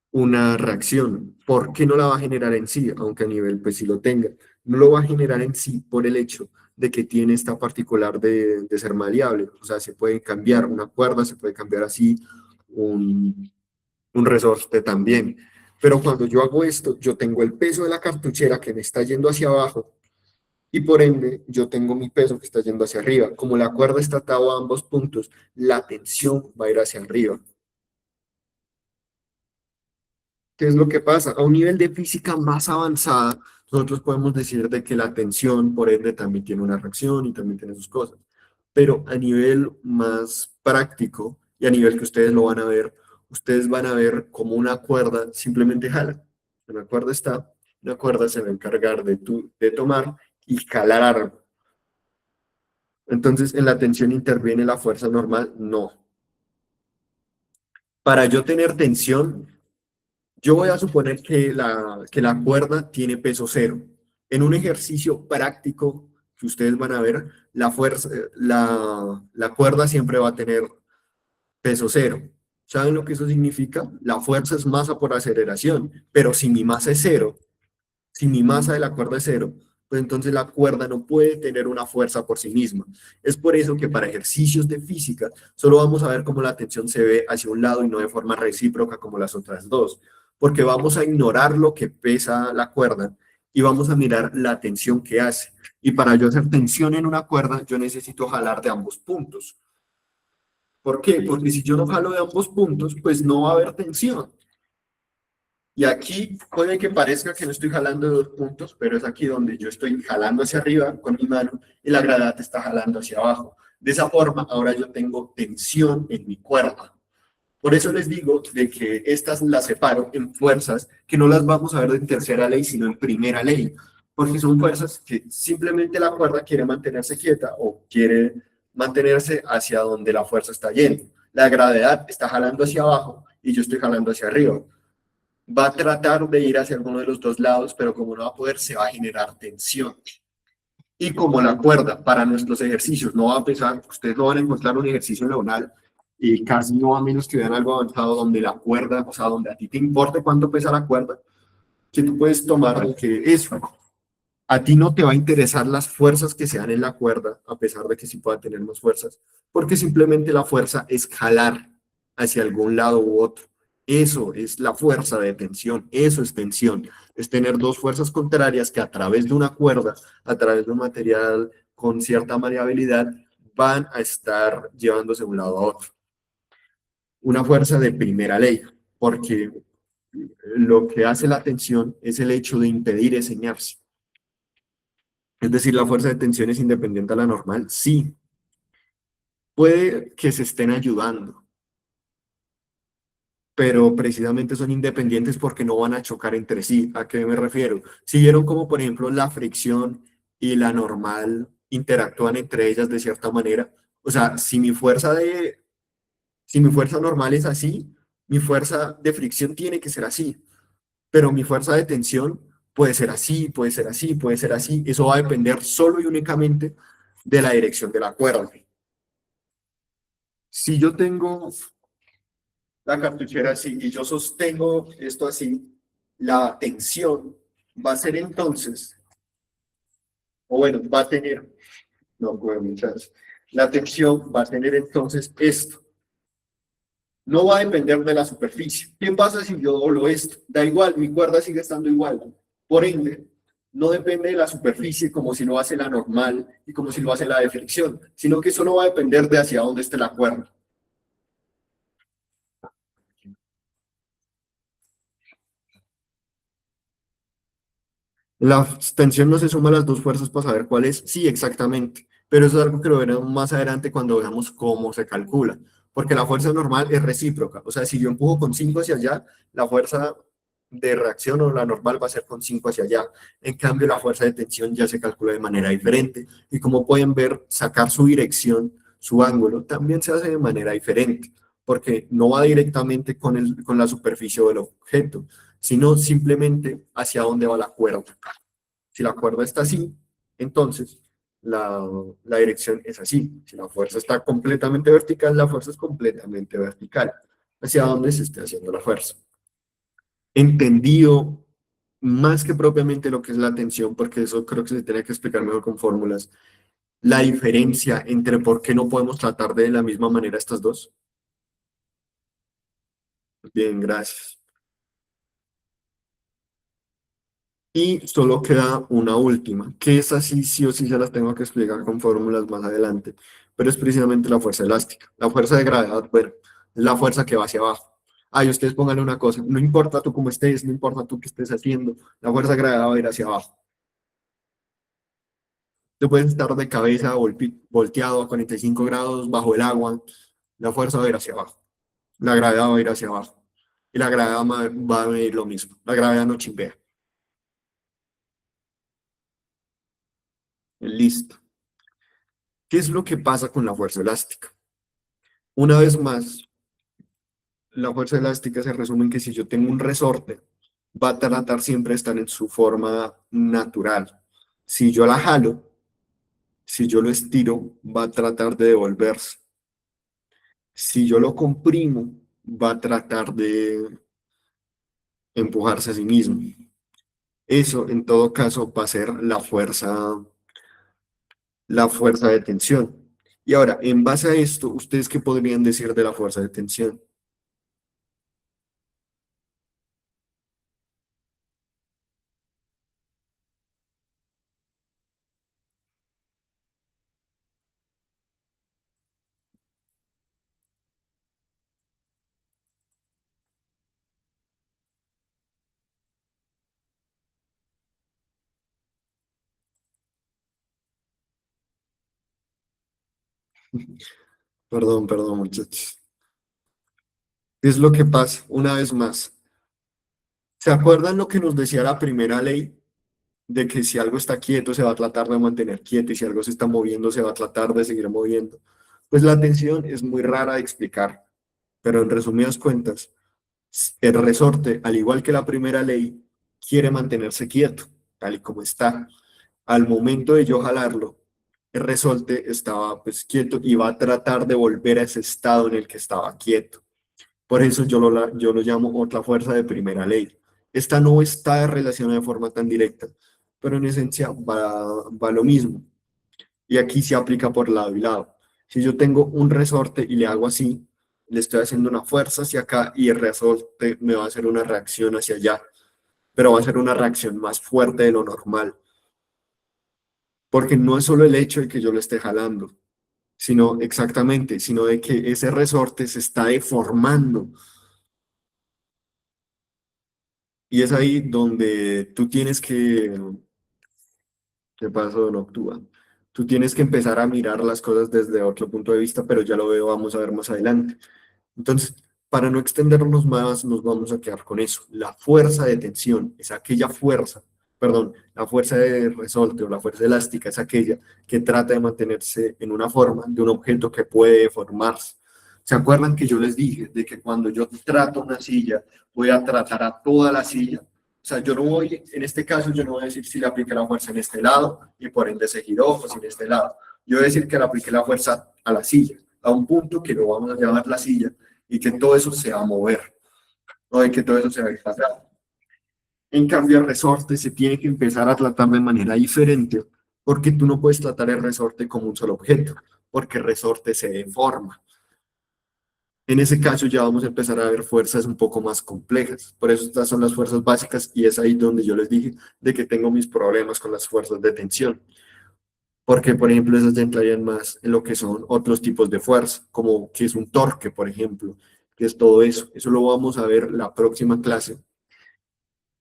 una reacción. ¿Por qué no la va a generar en sí? Aunque a nivel, pues sí lo tenga. No lo va a generar en sí por el hecho de que tiene esta particular de ser maleable. O sea, se puede cambiar una cuerda, se puede cambiar así un resorte también. Pero cuando yo hago esto, yo tengo el peso de la cartuchera que me está yendo hacia abajo y por ende yo tengo mi peso que está yendo hacia arriba. Como la cuerda está atada a ambos puntos, la tensión va a ir hacia arriba. ¿Qué es lo que pasa? A un nivel de física más avanzada, nosotros podemos decir de que la tensión, por ende, también tiene una reacción y también tiene sus cosas. Pero a nivel más práctico y a nivel que ustedes lo van a ver, ustedes van a ver como una cuerda simplemente jala. Una cuerda está, una cuerda se va a encargar de tomar y jalar algo. Entonces, ¿en la tensión interviene la fuerza normal? No. Para yo tener tensión, Yo voy a suponer que la cuerda tiene peso cero. En un ejercicio práctico que ustedes van a ver, la fuerza, la cuerda siempre va a tener peso cero. ¿Saben lo que eso significa? La fuerza es masa por aceleración, pero si mi masa es cero, si mi masa de la cuerda es cero, pues entonces la cuerda no puede tener una fuerza por sí misma. Es por eso que para ejercicios de física solo vamos a ver cómo la tensión se ve hacia un lado y no de forma recíproca como las otras dos, porque vamos a ignorar lo que pesa la cuerda y vamos a mirar la tensión que hace. Y para yo hacer tensión en una cuerda, yo necesito jalar de ambos puntos. ¿Por qué? Porque si yo no jalo de ambos puntos, pues no va a haber tensión. Y aquí puede que parezca que no estoy jalando de dos puntos, pero es aquí donde yo estoy jalando hacia arriba con mi mano y la gravedad está jalando hacia abajo. De esa forma, ahora yo tengo tensión en mi cuerda. Por eso les digo de que estas las separo en fuerzas que no las vamos a ver en tercera ley, sino en primera ley, porque son fuerzas que simplemente la cuerda quiere mantenerse quieta o quiere mantenerse hacia donde la fuerza está yendo. La gravedad está jalando hacia abajo y yo estoy jalando hacia arriba. Va a tratar de ir hacia alguno de los dos lados, pero como no va a poder, se va a generar tensión. Y como la cuerda para nuestros ejercicios no va a pesar, ustedes no van a encontrar un ejercicio neuronal y casi no a menos que vean algo avanzado donde la cuerda, o sea, donde a ti te importe cuánto pesa la cuerda, que tú puedes tomar que eso. A ti no te va a interesar las fuerzas que se dan en la cuerda, a pesar de que sí pueda tener más fuerzas, porque simplemente la fuerza es jalar hacia algún lado u otro. Eso es la fuerza de tensión, eso es tensión. Es tener dos fuerzas contrarias que a través de una cuerda, a través de un material con cierta variabilidad, van a estar llevándose de un lado a otro. Una fuerza de primera ley, porque lo que hace la tensión es el hecho de impedir enseñarse. Es decir, la fuerza de tensión es independiente a la normal. Sí, puede que se estén ayudando, pero precisamente son independientes porque no van a chocar entre sí. ¿A qué me refiero? Si vieron como, por ejemplo, la fricción y la normal interactúan entre ellas de cierta manera. O sea, si mi fuerza normal es así, mi fuerza de fricción tiene que ser así, pero mi fuerza de tensión puede ser así, puede ser así, puede ser así. Eso va a depender solo y únicamente de la dirección de la cuerda. Si yo tengo la cartuchera así y yo sostengo esto así, la tensión va a ser entonces, o bueno, va a tener, no puedo muchas, la tensión va a tener entonces esto. No va a depender de la superficie. ¿Qué pasa si yo doblo esto? Da igual, mi cuerda sigue estando igual. Por ende, no depende de la superficie como si lo hace la normal y como si lo hace la de fricción, sino que solo va a depender de hacia dónde esté la cuerda. La tensión no se suma a las dos fuerzas para saber cuál es. Sí, exactamente. Pero eso es algo que lo veremos más adelante cuando veamos cómo se calcula. Porque la fuerza normal es recíproca. O sea, si yo empujo con 5 hacia allá, la fuerza de reacción o la normal va a ser con 5 hacia allá. En cambio, la fuerza de tensión ya se calcula de manera diferente. Y como pueden ver, sacar su dirección, su ángulo, también se hace de manera diferente. Porque no va directamente con la superficie del objeto, sino simplemente hacia dónde va la cuerda. Si la cuerda está así, entonces la dirección es así. Si la fuerza está completamente vertical, la fuerza es completamente vertical, hacia dónde se esté haciendo la fuerza. Entendido más que propiamente lo que es la tensión, porque eso creo que se tiene que explicar mejor con fórmulas, la diferencia entre por qué no podemos tratar de la misma manera estas dos. Bien, gracias. Y solo queda una última, que es así, sí o sí se las tengo que explicar con fórmulas más adelante, pero es precisamente la fuerza elástica. La fuerza de gravedad, bueno, es la fuerza que va hacia abajo. Ay, ustedes pónganle una cosa, no importa tú cómo estés, no importa tú qué estés haciendo, la fuerza de gravedad va a ir hacia abajo. Tú puedes estar de cabeza volteado a 45 grados bajo el agua, la fuerza va a ir hacia abajo, la gravedad va a ir hacia abajo. Y la gravedad va a ir lo mismo, la gravedad no chimpea. Listo. ¿Qué es lo que pasa con la fuerza elástica? Una vez más, la fuerza elástica se resume en que si yo tengo un resorte, va a tratar siempre de estar en su forma natural. Si yo la jalo, si yo lo estiro, va a tratar de devolverse. Si yo lo comprimo, va a tratar de empujarse a sí mismo. Eso, en todo caso, va a ser la fuerza de tensión. Y ahora, en base a esto, ¿ustedes qué podrían decir de la fuerza de tensión? Perdón, muchachos. ¿Qué es lo que pasa? Una vez más, ¿se acuerdan lo que nos decía la primera ley? De que si algo está quieto se va a tratar de mantener quieto y si algo se está moviendo se va a tratar de seguir moviendo. Pues la tensión es muy rara de explicar, pero en resumidas cuentas, el resorte, al igual que la primera ley, quiere mantenerse quieto, tal y como está. Al momento de yo jalarlo, el resorte estaba pues quieto y va a tratar de volver a ese estado en el que estaba quieto. Por eso yo lo llamo otra fuerza de primera ley. Esta no está relacionada de forma tan directa, pero en esencia va lo mismo. Y aquí se aplica por lado y lado. Si yo tengo un resorte y le hago así, le estoy haciendo una fuerza hacia acá y el resorte me va a hacer una reacción hacia allá, pero va a ser una reacción más fuerte de lo normal, porque no es solo el hecho de que yo lo esté jalando, sino exactamente, sino de que ese resorte se está deformando. Y es ahí donde tú tienes que, ¿qué pasó, Noctua? Tú tienes que empezar a mirar las cosas desde otro punto de vista, pero ya lo veo, vamos a ver más adelante. Entonces, para no extendernos más, nos vamos a quedar con eso. La fuerza de tensión es aquella fuerza, perdón, la fuerza de resorte o la fuerza elástica es aquella que trata de mantenerse en una forma de un objeto que puede deformarse. ¿Se acuerdan que yo les dije de que cuando yo trato una silla, voy a tratar a toda la silla? O sea, yo no voy, en este caso, yo no voy a decir si le apliqué la fuerza en este lado y por ende se giró, o si en este lado. Yo voy a decir que le apliqué la fuerza a la silla, a un punto que lo vamos a llamar la silla, y que todo eso se va a mover, no de que todo eso se va a pasar. En cambio, el resorte se tiene que empezar a tratar de manera diferente, porque tú no puedes tratar el resorte como un solo objeto, porque el resorte se deforma. En ese caso ya vamos a empezar a ver fuerzas un poco más complejas. Por eso estas son las fuerzas básicas y es ahí donde yo les dije de que tengo mis problemas con las fuerzas de tensión. Porque, por ejemplo, esas ya entrarían más en lo que son otros tipos de fuerza, como que es un torque, por ejemplo, que es todo eso. Eso lo vamos a ver la próxima clase,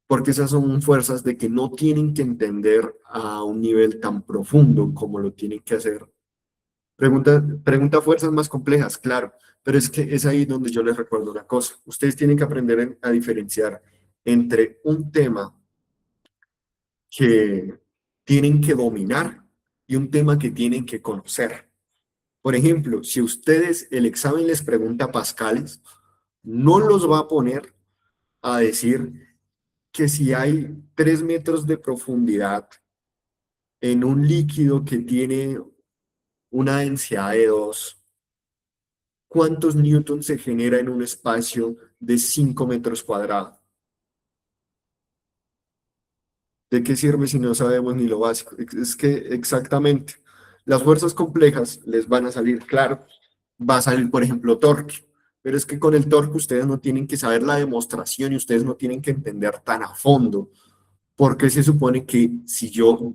porque esas son fuerzas de que no tienen que entender a un nivel tan profundo como lo tienen que hacer. Pregunta fuerzas más complejas, claro, pero es que es ahí donde yo les recuerdo una cosa. Ustedes tienen que aprender a diferenciar entre un tema que tienen que dominar y un tema que tienen que conocer. Por ejemplo, si ustedes el examen les pregunta pascales, no los va a poner a decir que si hay 3 metros de profundidad en un líquido que tiene una densidad de 2, ¿cuántos newtons se genera en un espacio de 5 metros cuadrados? ¿De qué sirve si no sabemos ni lo básico? Es que exactamente, las fuerzas complejas les van a salir, claro, va a salir, por ejemplo, torque, pero es que con el torque ustedes no tienen que saber la demostración y ustedes no tienen que entender tan a fondo, porque se supone que si yo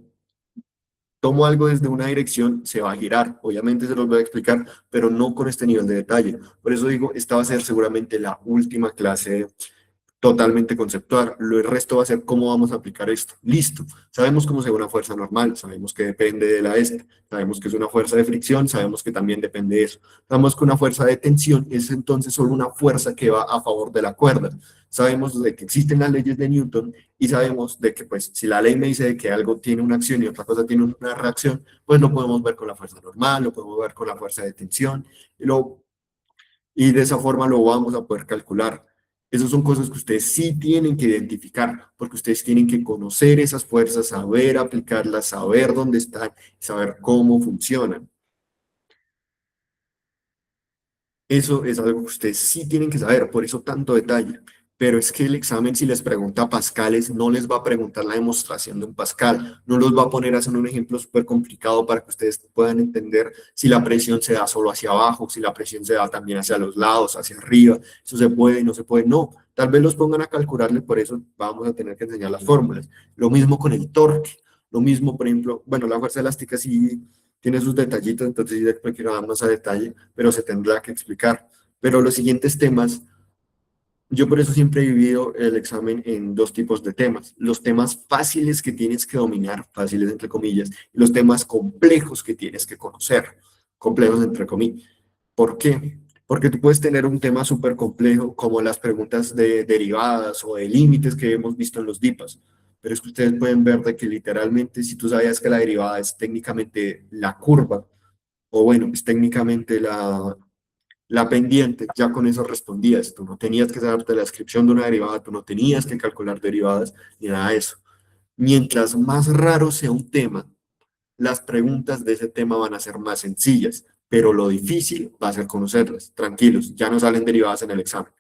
tomo algo desde una dirección, se va a girar. Obviamente se los voy a explicar, pero no con este nivel de detalle. Por eso digo, esta va a ser seguramente la última clase totalmente conceptual. Lo el resto va a ser cómo vamos a aplicar esto. Listo. Sabemos cómo se ve una fuerza normal, sabemos que depende de la este, sabemos que es una fuerza de fricción, sabemos que también depende de eso. Sabemos que una fuerza de tensión es entonces solo una fuerza que va a favor de la cuerda. Sabemos de que existen las leyes de Newton y sabemos de que pues si la ley me dice de que algo tiene una acción y otra cosa tiene una reacción, pues lo podemos ver con la fuerza normal, lo podemos ver con la fuerza de tensión, lo y de esa forma lo vamos a poder calcular. Esas son cosas que ustedes sí tienen que identificar, porque ustedes tienen que conocer esas fuerzas, saber aplicarlas, saber dónde están, saber cómo funcionan. Eso es algo que ustedes sí tienen que saber, por eso tanto detalle. Pero es que el examen, si les pregunta pascales, no les va a preguntar la demostración de un pascal, no los va a poner a hacer un ejemplo súper complicado para que ustedes puedan entender si la presión se da solo hacia abajo, si la presión se da también hacia los lados, hacia arriba, eso se puede, no se puede, no. Tal vez los pongan a calcularle, por eso vamos a tener que enseñar las fórmulas. Lo mismo con el torque, lo mismo, por ejemplo, bueno, la fuerza elástica sí tiene sus detallitos, entonces sí después quiero dar más a detalle, pero se tendrá que explicar. Pero los siguientes temas, yo por eso siempre he dividido el examen en dos tipos de temas. Los temas fáciles que tienes que dominar, fáciles entre comillas, y los temas complejos que tienes que conocer, complejos entre comillas. ¿Por qué? Porque tú puedes tener un tema súper complejo como las preguntas de derivadas o de límites que hemos visto en los DIPAS. Pero es que ustedes pueden ver de que literalmente si tú sabías que la derivada es técnicamente la curva, o bueno, es técnicamente la pendiente, ya con eso respondías. Tú no tenías que saberte la descripción de una derivada, tú no tenías que calcular derivadas ni nada de eso. Mientras más raro sea un tema, las preguntas de ese tema van a ser más sencillas, pero lo difícil va a ser conocerlas. Tranquilos, ya no salen derivadas en el examen.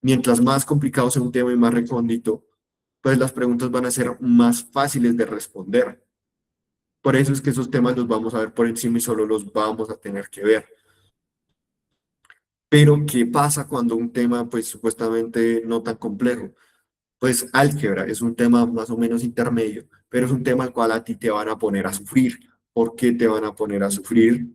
Mientras más complicado sea un tema y más recóndito, pues las preguntas van a ser más fáciles de responder. Por eso es que esos temas los vamos a ver por encima y solo los vamos a tener que ver. Pero, ¿qué pasa cuando un tema, pues supuestamente no tan complejo? Pues álgebra es un tema más o menos intermedio, pero es un tema al cual a ti te van a poner a sufrir. ¿Por qué te van a poner a sufrir?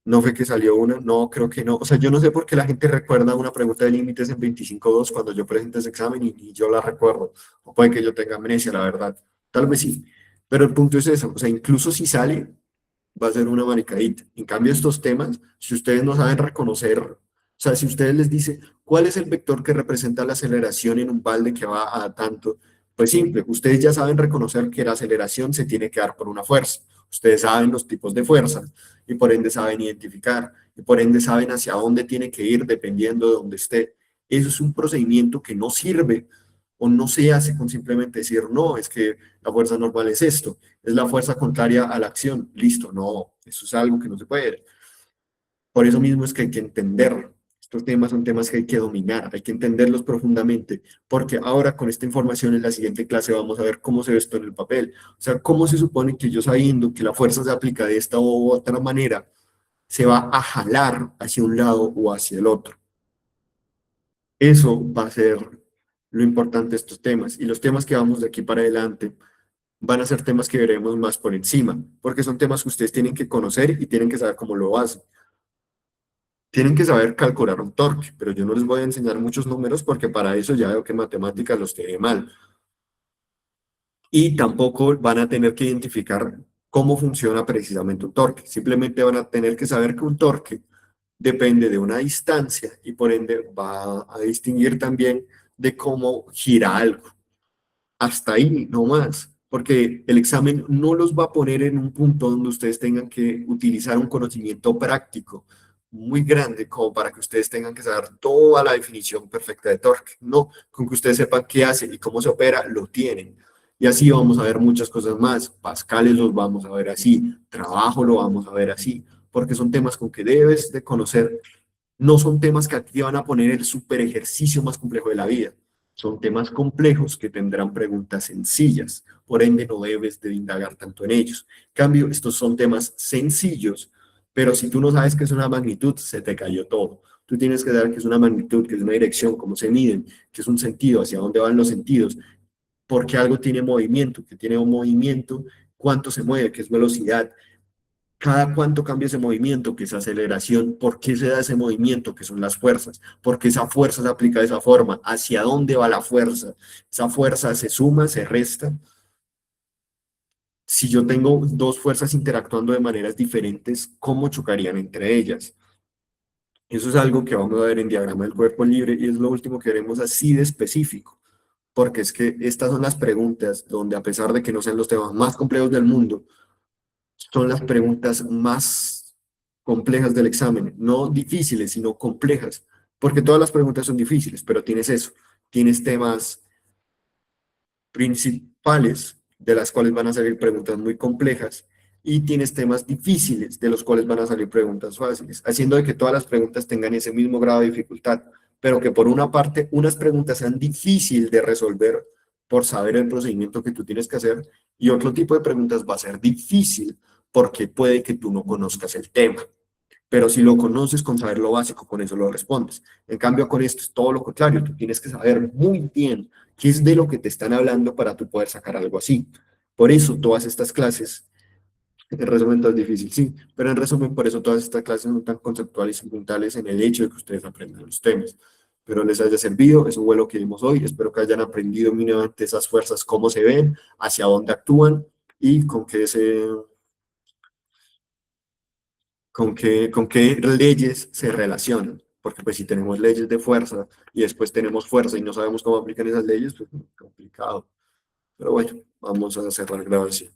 ¿No fue que salió una? No, creo que no. O sea, yo no sé por qué la gente recuerda una pregunta de límites en 25.2 cuando yo presento ese examen y yo la recuerdo. O puede que yo tenga amnesia, la verdad. Tal vez sí. Pero el punto es eso. O sea, incluso si sale, va a ser una maricadita. En cambio, estos temas, si ustedes no saben reconocer, o sea, si ustedes les dice cuál es el vector que representa la aceleración en un balde que va a tanto, pues simple, ustedes ya saben reconocer que la aceleración se tiene que dar por una fuerza. Ustedes saben los tipos de fuerza y por ende saben identificar y por ende saben hacia dónde tiene que ir dependiendo de dónde esté. Eso es un procedimiento que no sirve o no se hace con simplemente decir, no, es que la fuerza normal es esto, es la fuerza contraria a la acción. Listo, no, eso es algo que no se puede. Por eso mismo es que hay que entender. Estos temas son temas que hay que dominar, hay que entenderlos profundamente, porque ahora con esta información en la siguiente clase vamos a ver cómo se ve esto en el papel. O sea, cómo se supone que yo sabiendo que la fuerza se aplica de esta u otra manera, se va a jalar hacia un lado o hacia el otro. Eso va a ser lo importante de estos temas. Y los temas que vamos de aquí para adelante van a ser temas que veremos más por encima, porque son temas que ustedes tienen que conocer y tienen que saber cómo lo hacen. Tienen que saber calcular un torque, pero yo no les voy a enseñar muchos números porque para eso ya veo que matemáticas los tiene mal. Y tampoco van a tener que identificar cómo funciona precisamente un torque. Simplemente van a tener que saber que un torque depende de una distancia y por ende va a distinguir también de cómo gira algo. Hasta ahí, no más, porque el examen no los va a poner en un punto donde ustedes tengan que utilizar un conocimiento práctico muy grande como para que ustedes tengan que saber toda la definición perfecta de torque. No, con que ustedes sepan qué hace y cómo se opera, lo tienen. Y así vamos a ver muchas cosas más. Pascales los vamos a ver así, trabajo lo vamos a ver así, porque son temas con que debes de conocer. No son temas que a ti te van a poner el super ejercicio más complejo de la vida. Son temas complejos que tendrán preguntas sencillas, por ende no debes de indagar tanto en ellos. En cambio, estos son temas sencillos, pero si tú no sabes qué es una magnitud, se te cayó todo. Tú tienes que saber qué es una magnitud, qué es una dirección, cómo se miden, qué es un sentido, hacia dónde van los sentidos, por qué algo tiene movimiento, que tiene un movimiento, cuánto se mueve, qué es velocidad, cada cuánto cambia ese movimiento, que es aceleración, por qué se da ese movimiento, que son las fuerzas, por qué esa fuerza se aplica de esa forma, hacia dónde va la fuerza, esa fuerza se suma, se resta. Si yo tengo dos fuerzas interactuando de maneras diferentes, ¿cómo chocarían entre ellas? Eso es algo que vamos a ver en diagrama del cuerpo libre y es lo último que veremos así de específico, porque es que estas son las preguntas donde a pesar de que no sean los temas más complejos del mundo, son las preguntas más complejas del examen, no difíciles, sino complejas, porque todas las preguntas son difíciles, pero tienes eso, tienes temas principales de las cuales van a salir preguntas muy complejas y tienes temas difíciles de los cuales van a salir preguntas fáciles, haciendo de que todas las preguntas tengan ese mismo grado de dificultad, pero que por una parte unas preguntas sean difíciles de resolver por saber el procedimiento que tú tienes que hacer y otro tipo de preguntas va a ser difícil porque puede que tú no conozcas el tema. Pero si lo conoces con saber lo básico, con eso lo respondes. En cambio, con esto es todo lo contrario. Tú tienes que saber muy bien qué es de lo que te están hablando para tú poder sacar algo así. Por eso todas estas clases, en resumen, es difícil, sí, pero en resumen, por eso todas estas clases son tan conceptuales y puntales en el hecho de que ustedes aprendan los temas. Pero les haya servido, eso fue lo que vimos hoy. Espero que hayan aprendido mínimamente esas fuerzas, cómo se ven, hacia dónde actúan y con qué leyes se relacionan. Porque pues si tenemos leyes de fuerza y después tenemos fuerza y no sabemos cómo aplican esas leyes, pues es complicado. Pero bueno, vamos a cerrar la grabación.